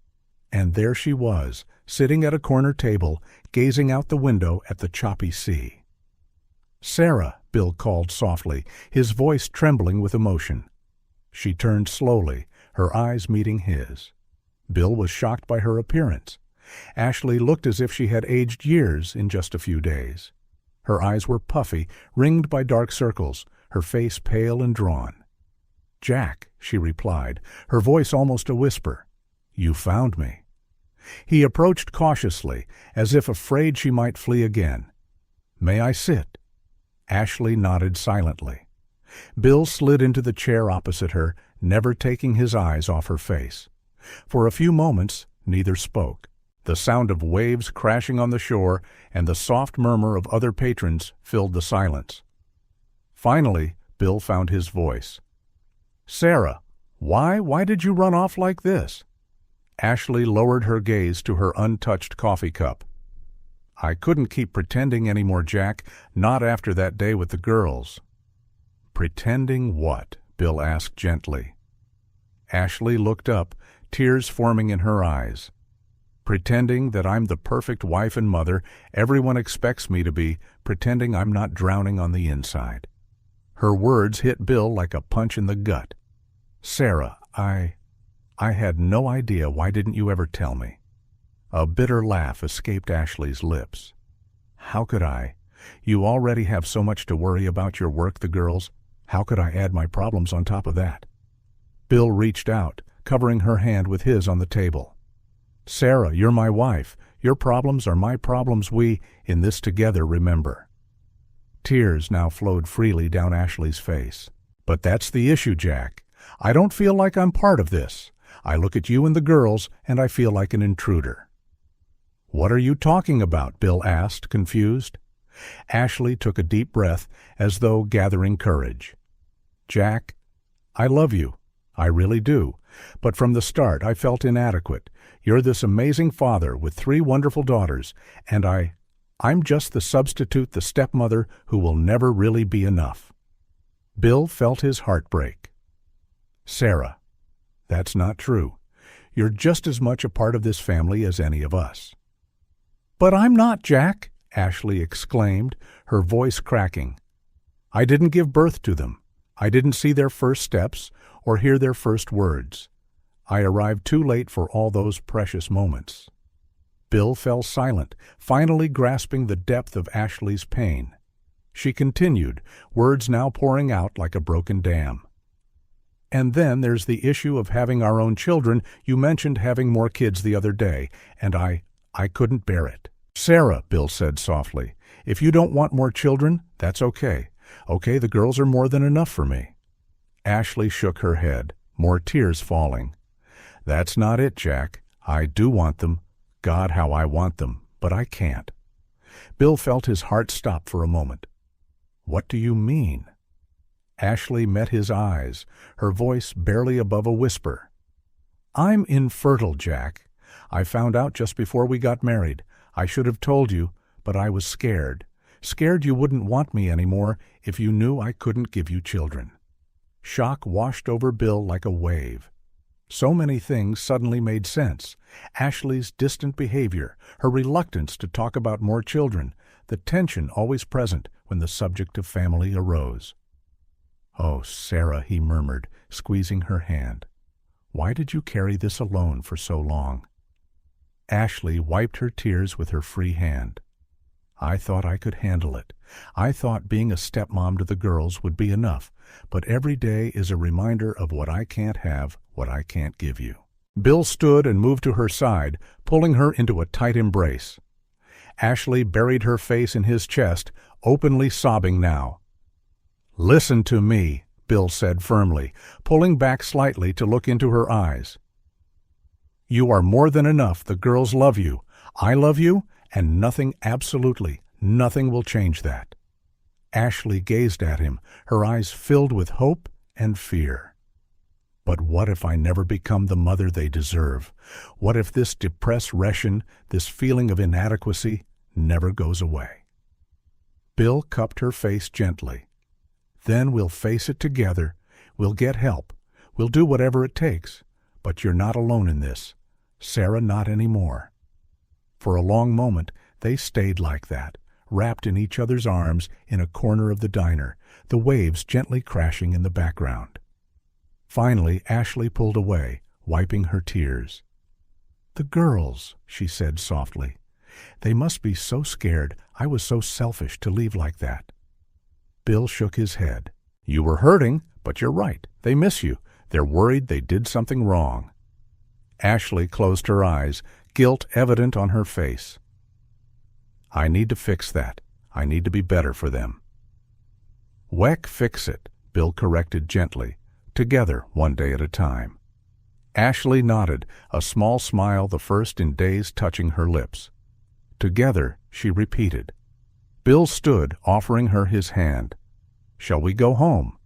And there she was, sitting at a corner table, gazing out the window at the choppy sea. "Sarah," Bill called softly, his voice trembling with emotion. She turned slowly, her eyes meeting his. Bill was shocked by her appearance. Ashley looked as if she had aged years in just a few days. Her eyes were puffy, ringed by dark circles, her face pale and drawn. "Jack," she replied, her voice almost a whisper. "You found me." He approached cautiously, as if afraid she might flee again. "May I sit?" Ashley nodded silently. Bill slid into the chair opposite her, never taking his eyes off her face. For a few moments, neither spoke. The sound of waves crashing on the shore and the soft murmur of other patrons filled the silence. Finally, Bill found his voice. "Sarah, why did you run off like this?" Ashley lowered her gaze to her untouched coffee cup. I couldn't keep pretending anymore, Jack, not after that day with the girls." "Pretending what?" Bill asked gently. Ashley looked up, tears forming in her eyes. "Pretending that I'm the perfect wife and mother everyone expects me to be, pretending I'm not drowning on the inside." Her words hit Bill like a punch in the gut. "Sarah, I had no idea. Why didn't you ever tell me?" A bitter laugh escaped Ashley's lips. "How could I? You already have so much to worry about, your work, the girls. How could I add my problems on top of that?" Bill reached out, covering her hand with his on the table. "Sarah, you're my wife. Your problems are my problems. We, in this together, remember." Tears now flowed freely down Ashley's face. "But that's the issue, Jack. I don't feel like I'm part of this. I look at you and the girls, and I feel like an intruder." "What are you talking about?" Bill asked, confused. Ashley took a deep breath, as though gathering courage. "Jack, I love you. I really do. But from the start, I felt inadequate. You're this amazing father with 3 wonderful daughters, and I'm just the substitute, the stepmother who will never really be enough." Bill felt his heart break. "Sarah, that's not true. You're just as much a part of this family as any of us." "But I'm not, Jack," Ashley exclaimed, her voice cracking. "I didn't give birth to them. I didn't see their first steps or hear their first words. I arrived too late for all those precious moments." Bill fell silent, finally grasping the depth of Ashley's pain. She continued, words now pouring out like a broken dam. "And then there's the issue of having our own children. You mentioned having more kids the other day, and I couldn't bear it." "Sarah," Bill said softly, "if you don't want more children, that's okay. Okay, the girls are more than enough for me." Ashley shook her head, more tears falling. "That's not it, Jack. I do want them. God, how I want them, but I can't." Bill felt his heart stop for a moment. "What do you mean?" Ashley met his eyes, her voice barely above a whisper. "I'm infertile, Jack. I found out just before we got married. I should have told you, but I was scared. Scared you wouldn't want me anymore if you knew I couldn't give you children." Shock washed over Bill like a wave. So many things suddenly made sense. Ashley's distant behavior, her reluctance to talk about more children, the tension always present when the subject of family arose. "Oh, Sarah," he murmured, squeezing her hand. "Why did you carry this alone for so long?" Ashley wiped her tears with her free hand. "I thought I could handle it. I thought being a stepmom to the girls would be enough, but every day is a reminder of what I can't have, what I can't give you." Bill stood and moved to her side, pulling her into a tight embrace. Ashley buried her face in his chest, openly sobbing now. "Listen to me," Bill said firmly, pulling back slightly to look into her eyes. "You are more than enough. The girls love you. I love you, and nothing, absolutely nothing, will change that." Ashley gazed at him, her eyes filled with hope and fear. "But what if I never become the mother they deserve? What if this depression, this feeling of inadequacy, never goes away?" Bill cupped her face gently. "Then we'll face it together. We'll get help. We'll do whatever it takes. But you're not alone in this. Sarah, not anymore." For a long moment, they stayed like that, wrapped in each other's arms in a corner of the diner, the waves gently crashing in the background. Finally, Ashley pulled away, wiping her tears. "The girls," she said softly. "They must be so scared. I was so selfish to leave like that." Bill shook his head. "You were hurting, but you're right. They miss you. They're worried they did something wrong." Ashley closed her eyes, guilt evident on her face. "I need to fix that. I need to be better for them." "Weck, fix it," Bill corrected gently. "Together, one day at a time." Ashley nodded, a small smile, the first in days, touching her lips. "Together," she repeated. Bill stood, offering her his hand. "Shall we go home?"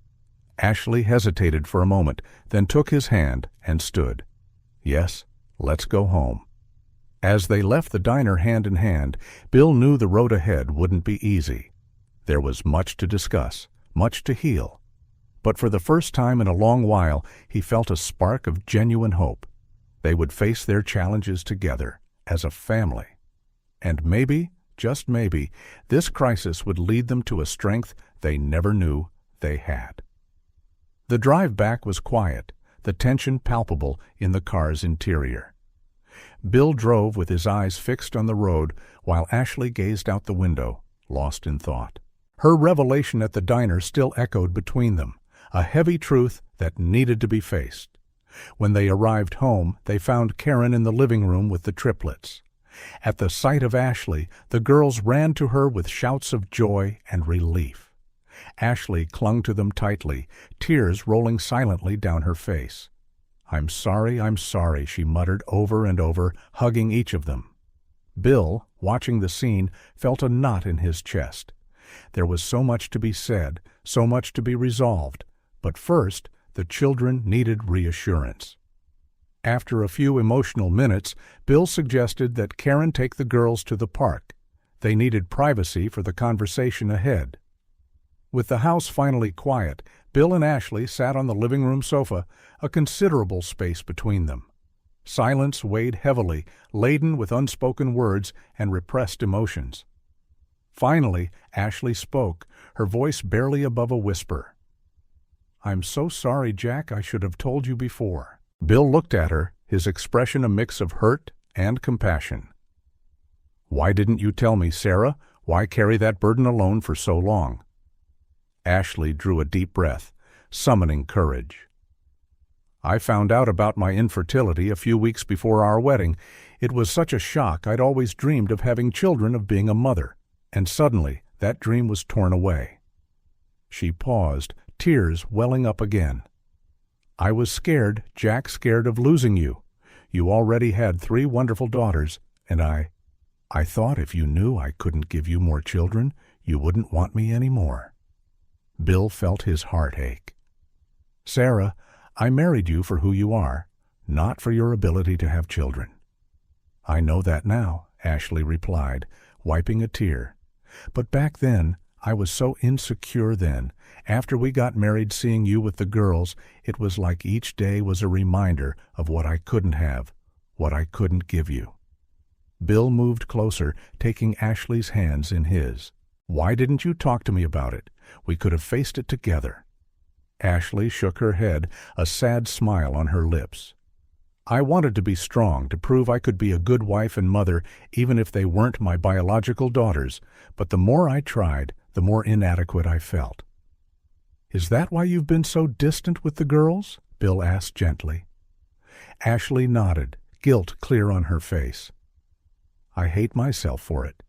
Ashley hesitated for a moment, then took his hand and stood. "Yes, let's go home." As they left the diner hand in hand, Bill knew the road ahead wouldn't be easy. There was much to discuss, much to heal. But for the first time in a long while, he felt a spark of genuine hope. They would face their challenges together, as a family. And maybe, just maybe, this crisis would lead them to a strength they never knew they had. The drive back was quiet, the tension palpable in the car's interior. Bill drove with his eyes fixed on the road while Ashley gazed out the window, lost in thought. Her revelation at the diner still echoed between them, a heavy truth that needed to be faced. When they arrived home, they found Karen in the living room with the triplets. At the sight of Ashley, the girls ran to her with shouts of joy and relief. Ashley clung to them tightly, tears rolling silently down her face. I'm sorry," she muttered over and over, hugging each of them. Bill, watching the scene, felt a knot in his chest. There was so much to be said, so much to be resolved, but first, the children needed reassurance. After a few emotional minutes, Bill suggested that Karen take the girls to the park. They needed privacy for the conversation ahead. With the house finally quiet, Bill and Ashley sat on the living room sofa, a considerable space between them. Silence weighed heavily, laden with unspoken words and repressed emotions. Finally, Ashley spoke, her voice barely above a whisper. I'm so sorry, Jack, I should have told you before. Bill looked at her, his expression a mix of hurt and compassion. Why didn't you tell me, Sarah? Why carry that burden alone for so long? Ashley drew a deep breath, summoning courage. I found out about my infertility a few weeks before our wedding. It was such a shock. I'd always dreamed of having children, of being a mother. And suddenly, that dream was torn away. She paused, tears welling up again. I was scared, Jack, scared of losing you. You already had 3 wonderful daughters, and I thought if you knew I couldn't give you more children, you wouldn't want me anymore. Bill felt his heart ache. Sarah, I married you for who you are, not for your ability to have children. I know that now, Ashley replied, wiping a tear. But back then, I was so insecure then. After we got married, seeing you with the girls, it was like each day was a reminder of what I couldn't have, what I couldn't give you. Bill moved closer, taking Ashley's hands in his. Why didn't you talk to me about it? We could have faced it together. Ashley shook her head, a sad smile on her lips. I wanted to be strong, to prove I could be a good wife and mother, even if they weren't my biological daughters, but the more I tried, the more inadequate I felt. Is that why you've been so distant with the girls? Bill asked gently. Ashley nodded, guilt clear on her face. I hate myself for it.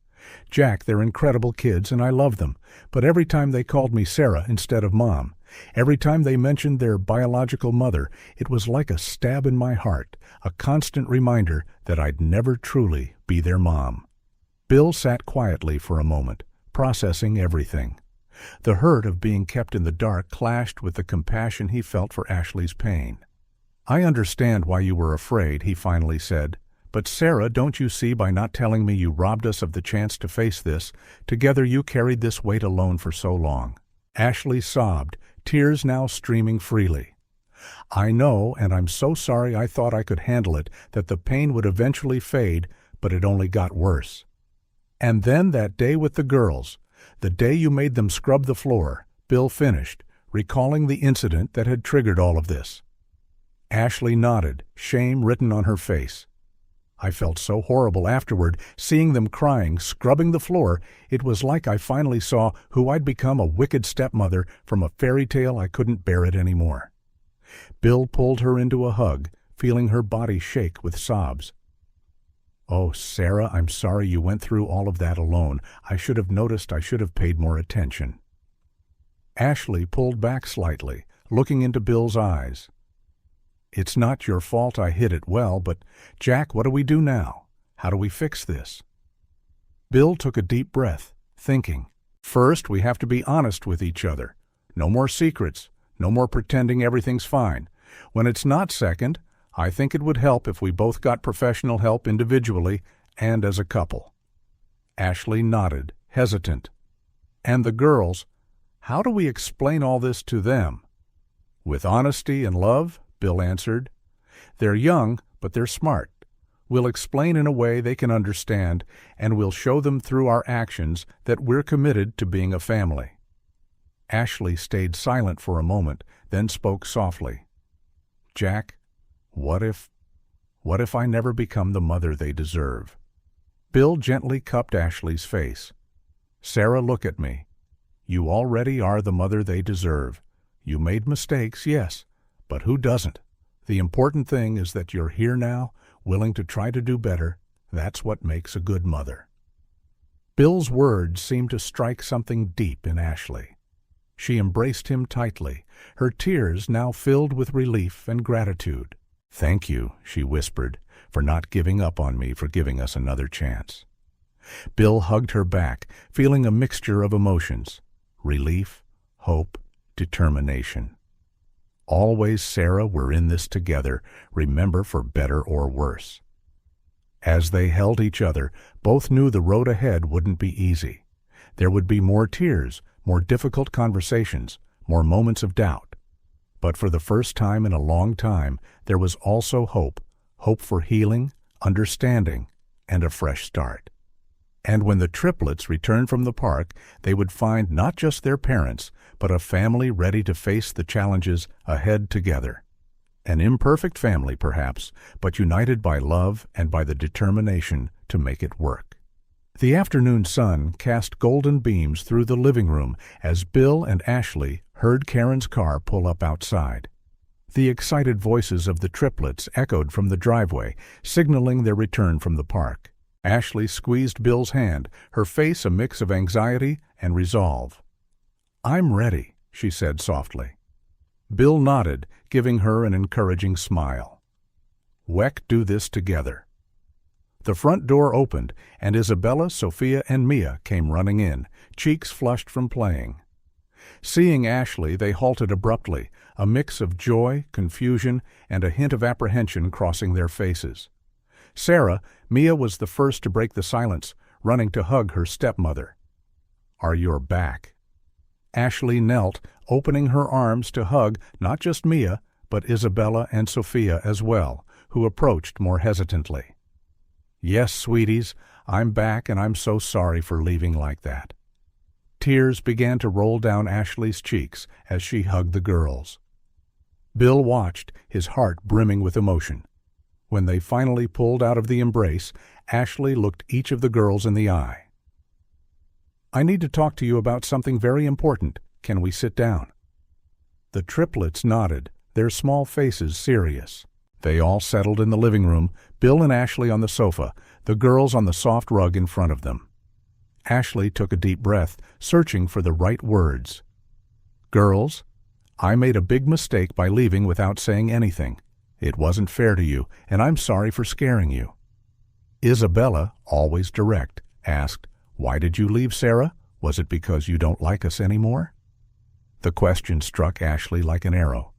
Jack, they're incredible kids and I love them, but every time they called me Sarah instead of Mom, every time they mentioned their biological mother, it was like a stab in my heart, a constant reminder that I'd never truly be their mom. Bill sat quietly for a moment, processing everything. The hurt of being kept in the dark clashed with the compassion he felt for Ashley's pain. I understand why you were afraid, he finally said. But Sarah, don't you see by not telling me you robbed us of the chance to face this? Together you carried this weight alone for so long. Ashley sobbed, tears now streaming freely. I know, and I'm so sorry. I thought I could handle it, that the pain would eventually fade, but it only got worse. And then that day with the girls, the day you made them scrub the floor, Bill finished, recalling the incident that had triggered all of this. Ashley nodded, shame written on her face. I felt so horrible afterward, seeing them crying, scrubbing the floor. It was like I finally saw who I'd become, a wicked stepmother from a fairy tale. I couldn't bear it anymore. Bill pulled her into a hug, feeling her body shake with sobs. Oh, Sarah, I'm sorry you went through all of that alone. I should have noticed. I should have paid more attention. Ashley pulled back slightly, looking into Bill's eyes. It's not your fault I hid it well, but, Jack, what do we do now? How do we fix this? Bill took a deep breath, thinking. First, we have to be honest with each other. No more secrets. No more pretending everything's fine. When it's not, second, I think it would help if we both got professional help individually and as a couple." Ashley nodded, hesitant. "And the girls, how do we explain all this to them?" "With honesty and love," Bill answered. "They're young, but they're smart. We'll explain in a way they can understand, and we'll show them through our actions that we're committed to being a family." Ashley stayed silent for a moment, then spoke softly. "Jack, what if I never become the mother they deserve?" Bill gently cupped Ashley's face. "Sarah, look at me. You already are the mother they deserve. You made mistakes, yes, but who doesn't? The important thing is that you're here now, willing to try to do better. That's what makes a good mother." Bill's words seemed to strike something deep in Ashley. She embraced him tightly, her tears now filled with relief and gratitude. "Thank you," she whispered, "for not giving up on me, for giving us another chance." Bill hugged her back, feeling a mixture of emotions: relief, hope, determination. "Always, Sarah, we're in this together, remember, for better or worse." As they held each other, both knew the road ahead wouldn't be easy. There would be more tears, more difficult conversations, more moments of doubt. But for the first time in a long time, there was also hope for healing, understanding, and a fresh start. And when the triplets returned from the park, they would find not just their parents, but a family ready to face the challenges ahead together. An imperfect family, perhaps, but united by love and by the determination to make it work. The afternoon sun cast golden beams through the living room as Bill and Ashley heard Karen's car pull up outside. The excited voices of the triplets echoed from the driveway, signaling their return from the park. Ashley squeezed Bill's hand, her face a mix of anxiety and resolve. "I'm ready," she said softly. Bill nodded, giving her an encouraging smile. "Weck do this together." The front door opened, and Isabella, Sophia, and Mia came running in, cheeks flushed from playing. Seeing Ashley, they halted abruptly, a mix of joy, confusion, and a hint of apprehension crossing their faces. Sarah, Mia was the first to break the silence, running to hug her stepmother. "Are you back?" Ashley knelt, opening her arms to hug not just Mia, but Isabella and Sophia as well, who approached more hesitantly. "Yes, sweeties, I'm back, and I'm so sorry for leaving like that." Tears began to roll down Ashley's cheeks as she hugged the girls. Bill watched, his heart brimming with emotion. When they finally pulled out of the embrace, Ashley looked each of the girls in the eye. "I need to talk to you about something very important. Can we sit down?" The triplets nodded, their small faces serious. They all settled in the living room, Bill and Ashley on the sofa, the girls on the soft rug in front of them. Ashley took a deep breath, searching for the right words. "Girls, I made a big mistake by leaving without saying anything. It wasn't fair to you, and I'm sorry for scaring you." Isabella, always direct, asked, "Why did you leave, Sarah? Was it because you don't like us anymore?" The question struck Ashley like an arrow.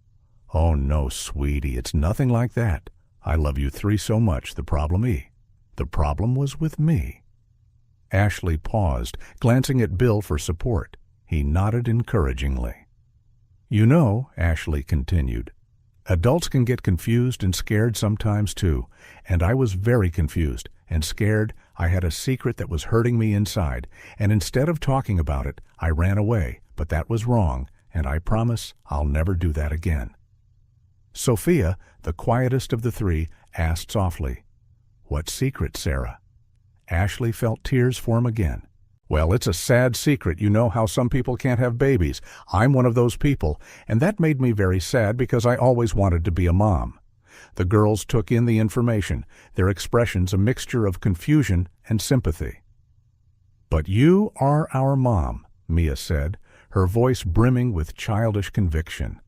"Oh no, sweetie, it's nothing like that. I love you three so much, the problem was with me." Ashley paused, glancing at Bill for support. He nodded encouragingly. "You know," Ashley continued, "adults can get confused and scared sometimes too, and I was very confused and scared. I had a secret that was hurting me inside, and instead of talking about it, I ran away, but that was wrong, and I promise I'll never do that again." Sophia, the quietest of the three, asked softly, "What secret, Sarah?" Ashley felt tears form again. "Well, it's a sad secret. You know how some people can't have babies. I'm one of those people, and that made me very sad because I always wanted to be a mom." The girls took in the information, their expressions a mixture of confusion and sympathy. "But you are our mom," Mia said, her voice brimming with childish conviction.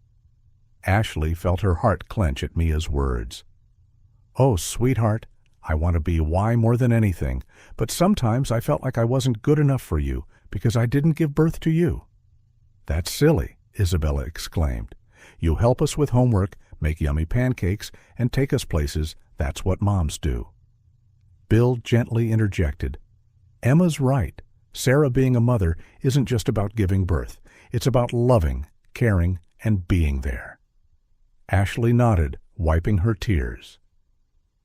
Ashley felt her heart clench at Mia's words. "Oh, sweetheart, I want to be why more than anything, but sometimes I felt like I wasn't good enough for you because I didn't give birth to you." "That's silly," Isabella exclaimed. "You help us with homework, make yummy pancakes, and take us places. That's what moms do. Bill gently interjected, "Emma's right. Sarah being a mother isn't just about giving birth. It's about loving, caring, and being there." Ashley nodded, wiping her tears.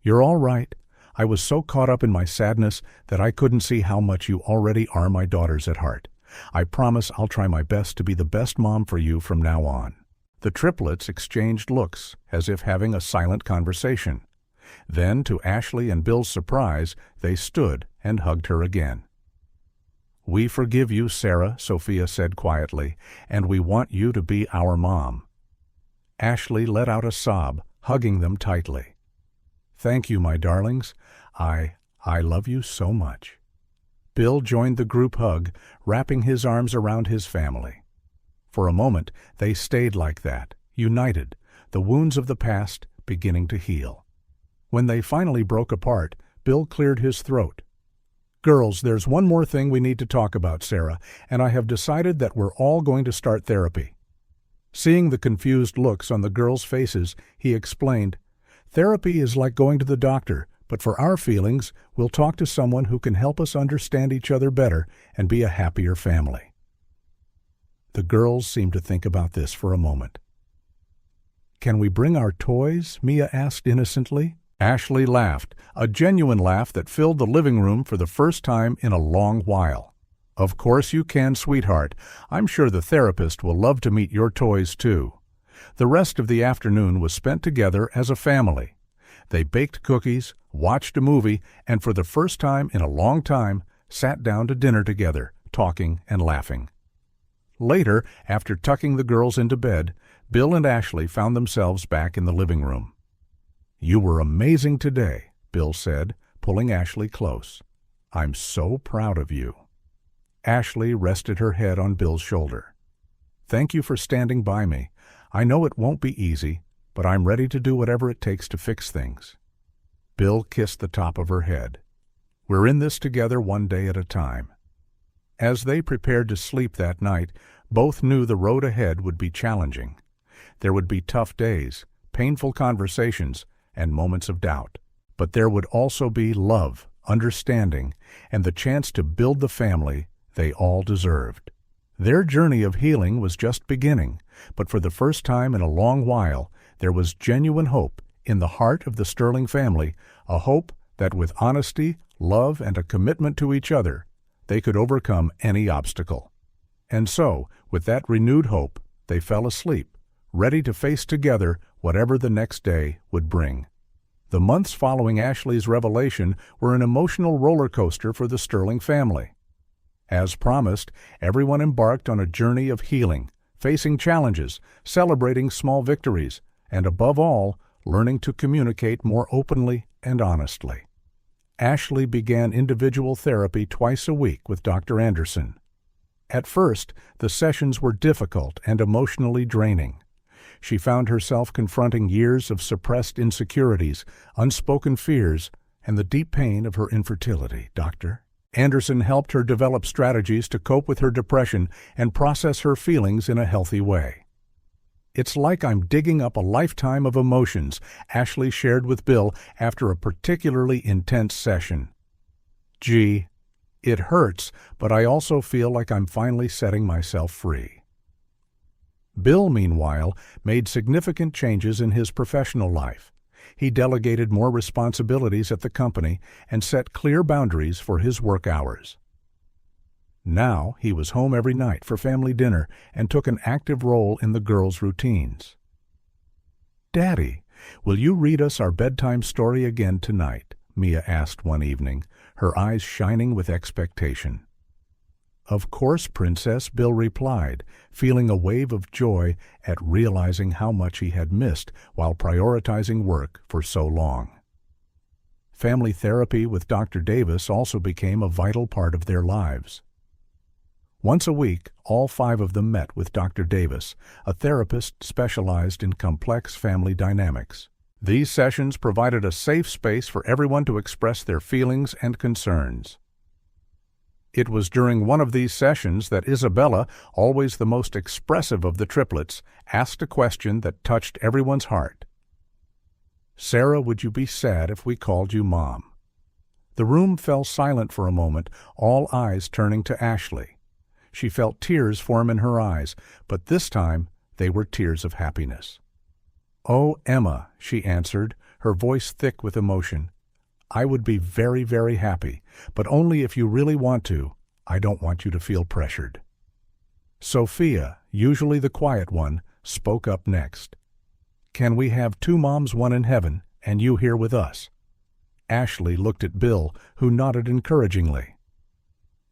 "You're all right. I was so caught up in my sadness that I couldn't see how much you already are my daughters at heart. I promise I'll try my best to be the best mom for you from now on." The triplets exchanged looks, as if having a silent conversation. Then, to Ashley and Bill's surprise, they stood and hugged her again. "We forgive you, Sarah," Sophia said quietly, "and we want you to be our mom." Ashley let out a sob, hugging them tightly. "Thank you, my darlings. I love you so much." Bill joined the group hug, wrapping his arms around his family. For a moment, they stayed like that, united, the wounds of the past beginning to heal. When they finally broke apart, Bill cleared his throat. "Girls, there's one more thing we need to talk about, Sarah, and I have decided that we're all going to start therapy." Seeing the confused looks on the girls' faces, he explained, "Therapy is like going to the doctor, but for our feelings, we'll talk to someone who can help us understand each other better and be a happier family." The girls seemed to think about this for a moment. "Can we bring our toys?" Mia asked innocently. Ashley laughed, a genuine laugh that filled the living room for the first time in a long while. "Of course you can, sweetheart. I'm sure the therapist will love to meet your toys, too." The rest of the afternoon was spent together as a family. They baked cookies, watched a movie, and for the first time in a long time, sat down to dinner together, talking and laughing. Later, after tucking the girls into bed, Bill and Ashley found themselves back in the living room. "You were amazing today," Bill said, pulling Ashley close. "I'm so proud of you." Ashley rested her head on Bill's shoulder. "Thank you for standing by me. I know it won't be easy, but I'm ready to do whatever it takes to fix things." Bill kissed the top of her head. "We're in this together one day at a time." As they prepared to sleep that night, both knew the road ahead would be challenging. There would be tough days, painful conversations, and moments of doubt. But there would also be love, understanding, and the chance to build the family they all deserved. Their journey of healing was just beginning, but for the first time in a long while, there was genuine hope in the heart of the Sterling family, a hope that with honesty, love, and a commitment to each other, they could overcome any obstacle. And so, with that renewed hope, they fell asleep, ready to face together whatever the next day would bring. The months following Ashley's revelation were an emotional roller coaster for the Sterling family. As promised, everyone embarked on a journey of healing, facing challenges, celebrating small victories, and above all, learning to communicate more openly and honestly. Ashley began individual therapy twice a week with Dr. Anderson. At first, the sessions were difficult and emotionally draining. She found herself confronting years of suppressed insecurities, unspoken fears, and the deep pain of her infertility. Dr. Anderson helped her develop strategies to cope with her depression and process her feelings in a healthy way. "It's like I'm digging up a lifetime of emotions," Ashley shared with Bill after a particularly intense session. "Gee, it hurts, but I also feel like I'm finally setting myself free." Bill, meanwhile, made significant changes in his professional life. He delegated more responsibilities at the company and set clear boundaries for his work hours. Now he was home every night for family dinner and took an active role in the girls' routines. "Daddy, will you read us our bedtime story again tonight?" Mia asked one evening, her eyes shining with expectation. "Of course, Princess," Bill replied, feeling a wave of joy at realizing how much he had missed while prioritizing work for so long. Family therapy with Dr. Davis also became a vital part of their lives. Once a week, all 5 of them met with Dr. Davis, a therapist specialized in complex family dynamics. These sessions provided a safe space for everyone to express their feelings and concerns. It was during one of these sessions that Isabella, always the most expressive of the triplets, asked a question that touched everyone's heart. "Sarah, would you be sad if we called you Mom?" The room fell silent for a moment, all eyes turning to Ashley. She felt tears form in her eyes, but this time they were tears of happiness. "Oh, Emma," she answered, her voice thick with emotion. "I would be very, very happy, but only if you really want to. I don't want you to feel pressured." Sophia, usually the quiet one, spoke up next. "Can we have two moms, one in heaven, and you here with us?" Ashley looked at Bill, who nodded encouragingly.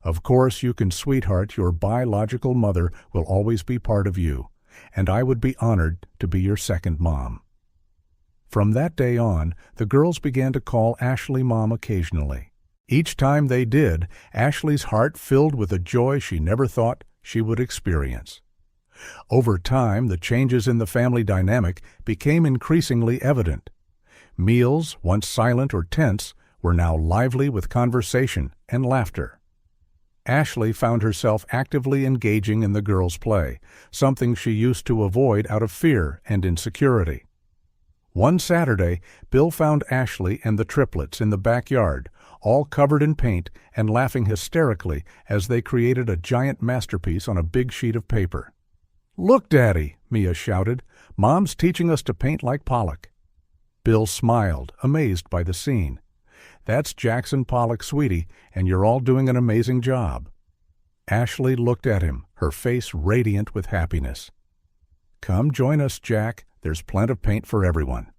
"Of course you can, sweetheart. Your biological mother will always be part of you, and I would be honored to be your second mom." From that day on, the girls began to call Ashley Mom occasionally. Each time they did, Ashley's heart filled with a joy she never thought she would experience. Over time, the changes in the family dynamic became increasingly evident. Meals, once silent or tense, were now lively with conversation and laughter. Ashley found herself actively engaging in the girls' play, something she used to avoid out of fear and insecurity. One Saturday, Bill found Ashley and the triplets in the backyard, all covered in paint and laughing hysterically as they created a giant masterpiece on a big sheet of paper. "Look, Daddy," Mia shouted, "Mom's teaching us to paint like Pollock." Bill smiled, amazed by the scene. "That's Jackson Pollock, sweetie, and you're all doing an amazing job." Ashley looked at him, her face radiant with happiness. "Come join us, Jack. There's plenty of paint for everyone."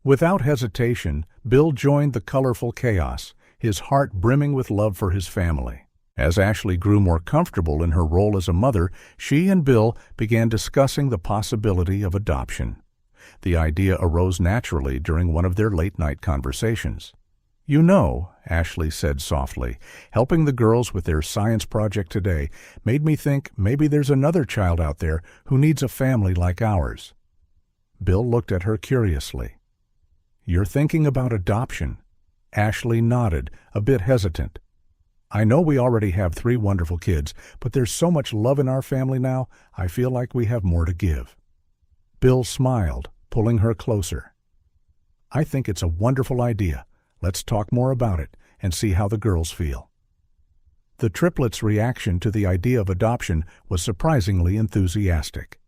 Without hesitation, Bill joined the colorful chaos, his heart brimming with love for his family. As Ashley grew more comfortable in her role as a mother, she and Bill began discussing the possibility of adoption. The idea arose naturally during one of their late-night conversations. "You know," Ashley said softly, "helping the girls with their science project today made me think maybe there's another child out there who needs a family like ours." Bill looked at her curiously. "You're thinking about adoption?" Ashley nodded, a bit hesitant. "I know we already have 3 wonderful kids, but there's so much love in our family now, I feel like we have more to give." Bill smiled, pulling her closer. "I think it's a wonderful idea. Let's talk more about it and see how the girls feel." The triplets' reaction to the idea of adoption was surprisingly enthusiastic.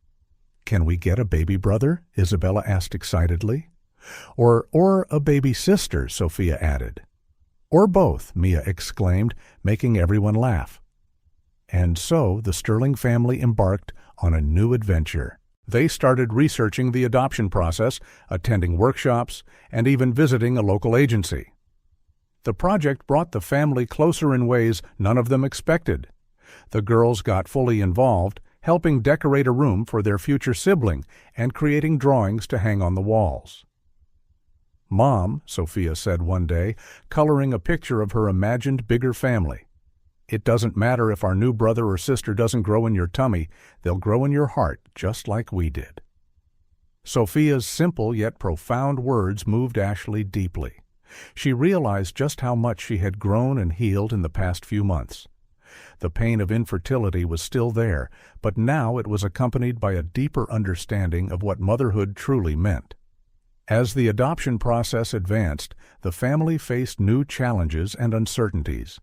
"Can we get a baby brother?" Isabella asked excitedly. Or a baby sister," Sophia added. "Or both," Mia exclaimed, making everyone laugh. And so the Sterling family embarked on a new adventure. They started researching the adoption process, attending workshops, and even visiting a local agency. The project brought the family closer in ways none of them expected. The girls got fully involved, helping decorate a room for their future sibling and creating drawings to hang on the walls. "Mom," Sophia said one day, coloring a picture of her imagined bigger family, "it doesn't matter if our new brother or sister doesn't grow in your tummy, they'll grow in your heart just like we did." Sophia's simple yet profound words moved Ashley deeply. She realized just how much she had grown and healed in the past few months. The pain of infertility was still there, but now it was accompanied by a deeper understanding of what motherhood truly meant. As the adoption process advanced, the family faced new challenges and uncertainties.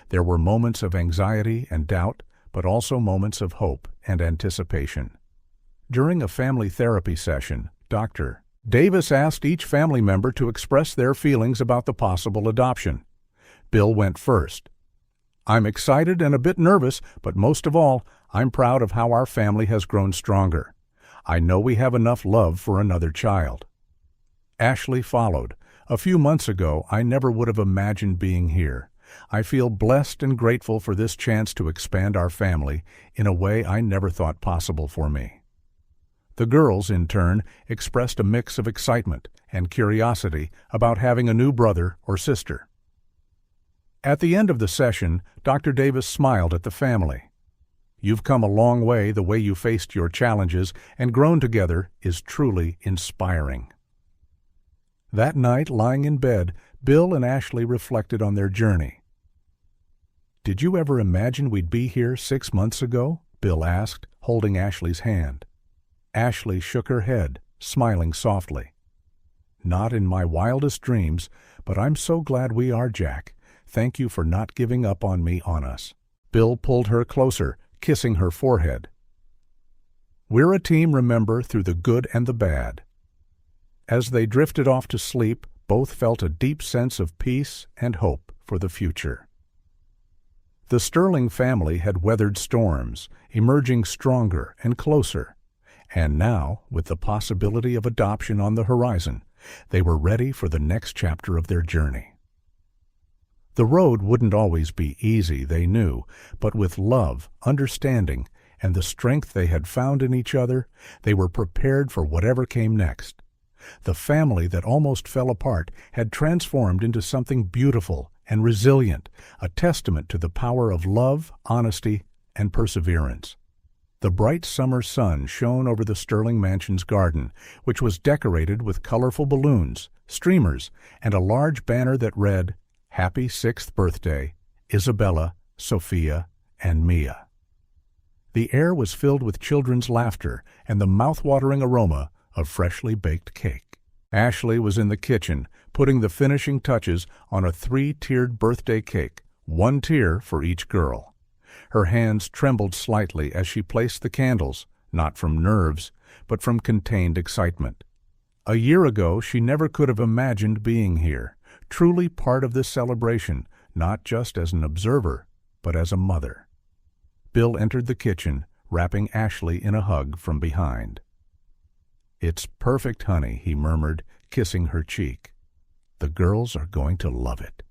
There were moments of anxiety and doubt, but also moments of hope and anticipation. During a family therapy session, Dr. Davis asked each family member to express their feelings about the possible adoption. Bill went first. "I'm excited and a bit nervous, but most of all, I'm proud of how our family has grown stronger. I know we have enough love for another child." Ashley followed. "A few months ago, I never would have imagined being here. I feel blessed and grateful for this chance to expand our family in a way I never thought possible for me." The girls, in turn, expressed a mix of excitement and curiosity about having a new brother or sister. At the end of the session, Dr. Davis smiled at the family. "You've come a long way. The way you faced your challenges and grown together is truly inspiring." That night, lying in bed, Bill and Ashley reflected on their journey. "Did you ever imagine we'd be here 6 months ago?" Bill asked, holding Ashley's hand. Ashley shook her head, smiling softly. "Not in my wildest dreams, but I'm so glad we are, Jack. Thank you for not giving up on me on us." Bill pulled her closer, kissing her forehead. "We're a team, remember, through the good and the bad." As they drifted off to sleep, both felt a deep sense of peace and hope for the future. The Sterling family had weathered storms, emerging stronger and closer. And now, with the possibility of adoption on the horizon, they were ready for the next chapter of their journey. The road wouldn't always be easy, they knew, but with love, understanding, and the strength they had found in each other, they were prepared for whatever came next. The family that almost fell apart had transformed into something beautiful and resilient, a testament to the power of love, honesty, and perseverance. The bright summer sun shone over the Sterling mansion's garden, which was decorated with colorful balloons, streamers, and a large banner that read, "Happy 6th birthday, Isabella, Sophia, and Mia." The air was filled with children's laughter and the mouth-watering aroma of freshly baked cake. Ashley was in the kitchen, putting the finishing touches on a 3-tiered birthday cake, 1 tier for each girl. Her hands trembled slightly as she placed the candles, not from nerves, but from contained excitement. A year ago, she never could have imagined being here, truly part of this celebration, not just as an observer, but as a mother. Bill entered the kitchen, wrapping Ashley in a hug from behind. "It's perfect, honey," he murmured, kissing her cheek. "The girls are going to love it."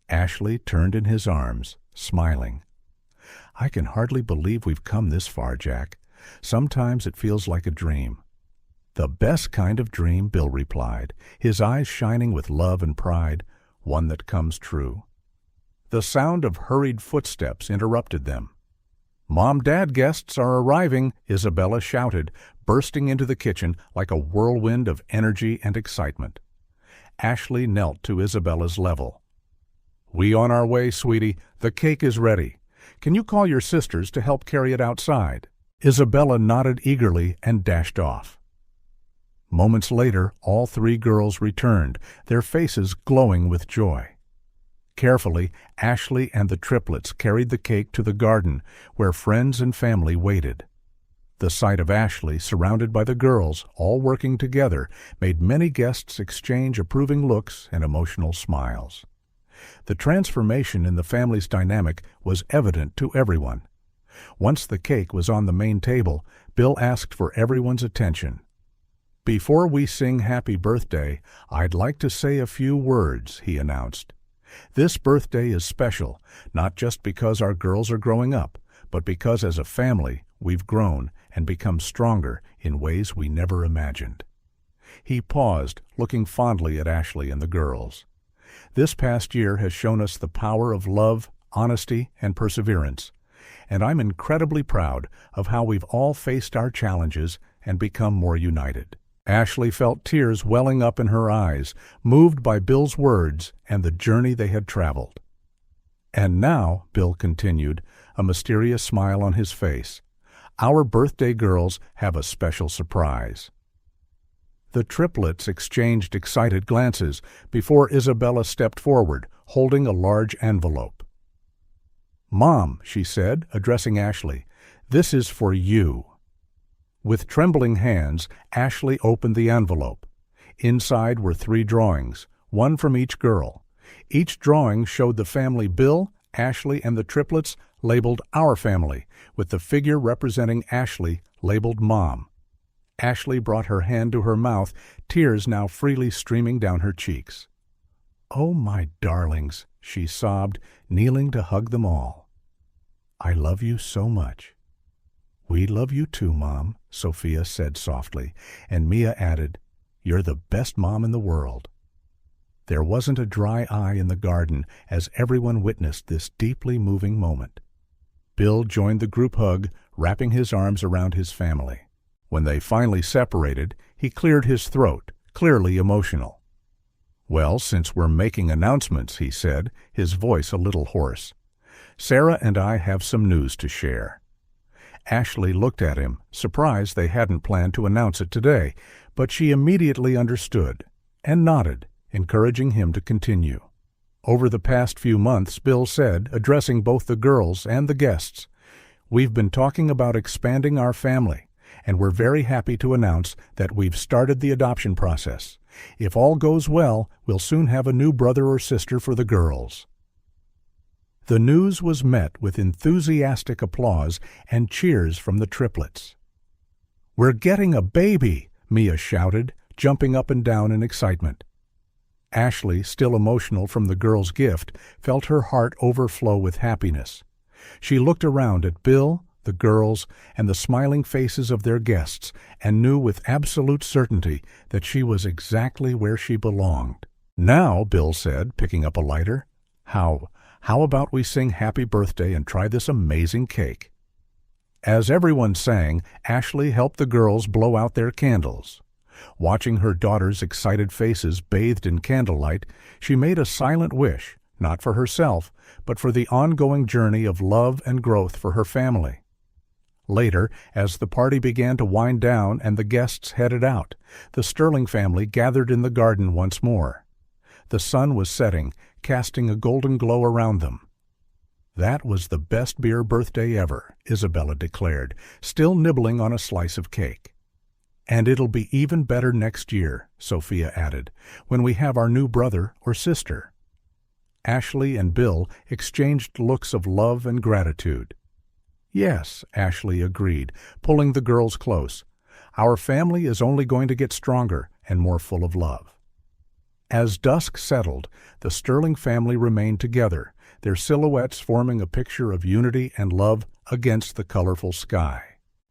Ashley turned in his arms, smiling. "I can hardly believe we've come this far, Jack. Sometimes it feels like a dream." "The best kind of dream," Bill replied, his eyes shining with love and pride, "one that comes true." The sound of hurried footsteps interrupted them. "Mom, Dad, guests are arriving," Isabella shouted, bursting into the kitchen like a whirlwind of energy and excitement. Ashley knelt to Isabella's level. "We on our way, sweetie. The cake is ready. Can you call your sisters to help carry it outside?" Isabella nodded eagerly and dashed off. Moments later, all 3 girls returned, their faces glowing with joy. Carefully, Ashley and the triplets carried the cake to the garden, where friends and family waited. The sight of Ashley, surrounded by the girls, all working together, made many guests exchange approving looks and emotional smiles. The transformation in the family's dynamic was evident to everyone. Once the cake was on the main table, Bill asked for everyone's attention. "Before we sing Happy Birthday, I'd like to say a few words," he announced. "This birthday is special, not just because our girls are growing up, but because as a family we've grown and become stronger in ways we never imagined." He paused, looking fondly at Ashley and the girls. "This past year has shown us the power of love, honesty, and perseverance, and I'm incredibly proud of how we've all faced our challenges and become more united." Ashley felt tears welling up in her eyes, moved by Bill's words and the journey they had traveled. "And now," Bill continued, a mysterious smile on his face, "our birthday girls have a special surprise." The triplets exchanged excited glances before Isabella stepped forward, holding a large envelope. "Mom," she said, addressing Ashley, "this is for you." With trembling hands, Ashley opened the envelope. Inside were 3 drawings, 1 from each girl. Each drawing showed the family Bill, Ashley, and the triplets labeled Our Family, with the figure representing Ashley labeled Mom. Ashley brought her hand to her mouth, tears now freely streaming down her cheeks. "Oh, my darlings," she sobbed, kneeling to hug them all. "I love you so much." "We love you too, Mom," Sophia said softly, and Mia added, "You're the best mom in the world." There wasn't a dry eye in the garden as everyone witnessed this deeply moving moment. Bill joined the group hug, wrapping his arms around his family. When they finally separated, he cleared his throat, clearly emotional. "Well, since we're making announcements," he said, his voice a little hoarse. Sarah and I have some news to share." Ashley looked at him, surprised they hadn't planned to announce it today, but she immediately understood and nodded, encouraging him to continue. "Over the past few months," Bill said, addressing both the girls and the guests, "we've been talking about expanding our family, and we're very happy to announce that we've started the adoption process. If all goes well, we'll soon have a new brother or sister for the girls." The news was met with enthusiastic applause and cheers from the triplets. "We're getting a baby!" Mia shouted, jumping up and down in excitement. Ashley, still emotional from the girl's gift, felt her heart overflow with happiness. She looked around at Bill, the girls, and the smiling faces of their guests, and knew with absolute certainty that she was exactly where she belonged. "Now," Bill said, picking up a lighter, How about we sing Happy Birthday and try this amazing cake?" As everyone sang, Ashley helped the girls blow out their candles. Watching her daughter's excited faces bathed in candlelight, she made a silent wish, not for herself, but for the ongoing journey of love and growth for her family. Later, as the party began to wind down and the guests headed out, the Sterling family gathered in the garden once more. The sun was setting, casting a golden glow around them. "That was the best beer birthday ever," Isabella declared, still nibbling on a slice of cake. "And it'll be even better next year," Sophia added, "when we have our new brother or sister." Ashley and Bill exchanged looks of love and gratitude. "Yes," Ashley agreed, pulling the girls close. "Our family is only going to get stronger and more full of love." As dusk settled, the Sterling family remained together, their silhouettes forming a picture of unity and love against the colorful sky.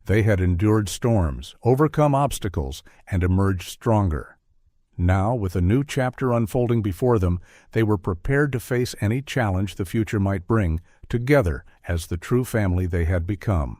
They had endured storms, overcome obstacles, and emerged stronger. Now, with a new chapter unfolding before them, they were prepared to face any challenge the future might bring, together as the true family they had become.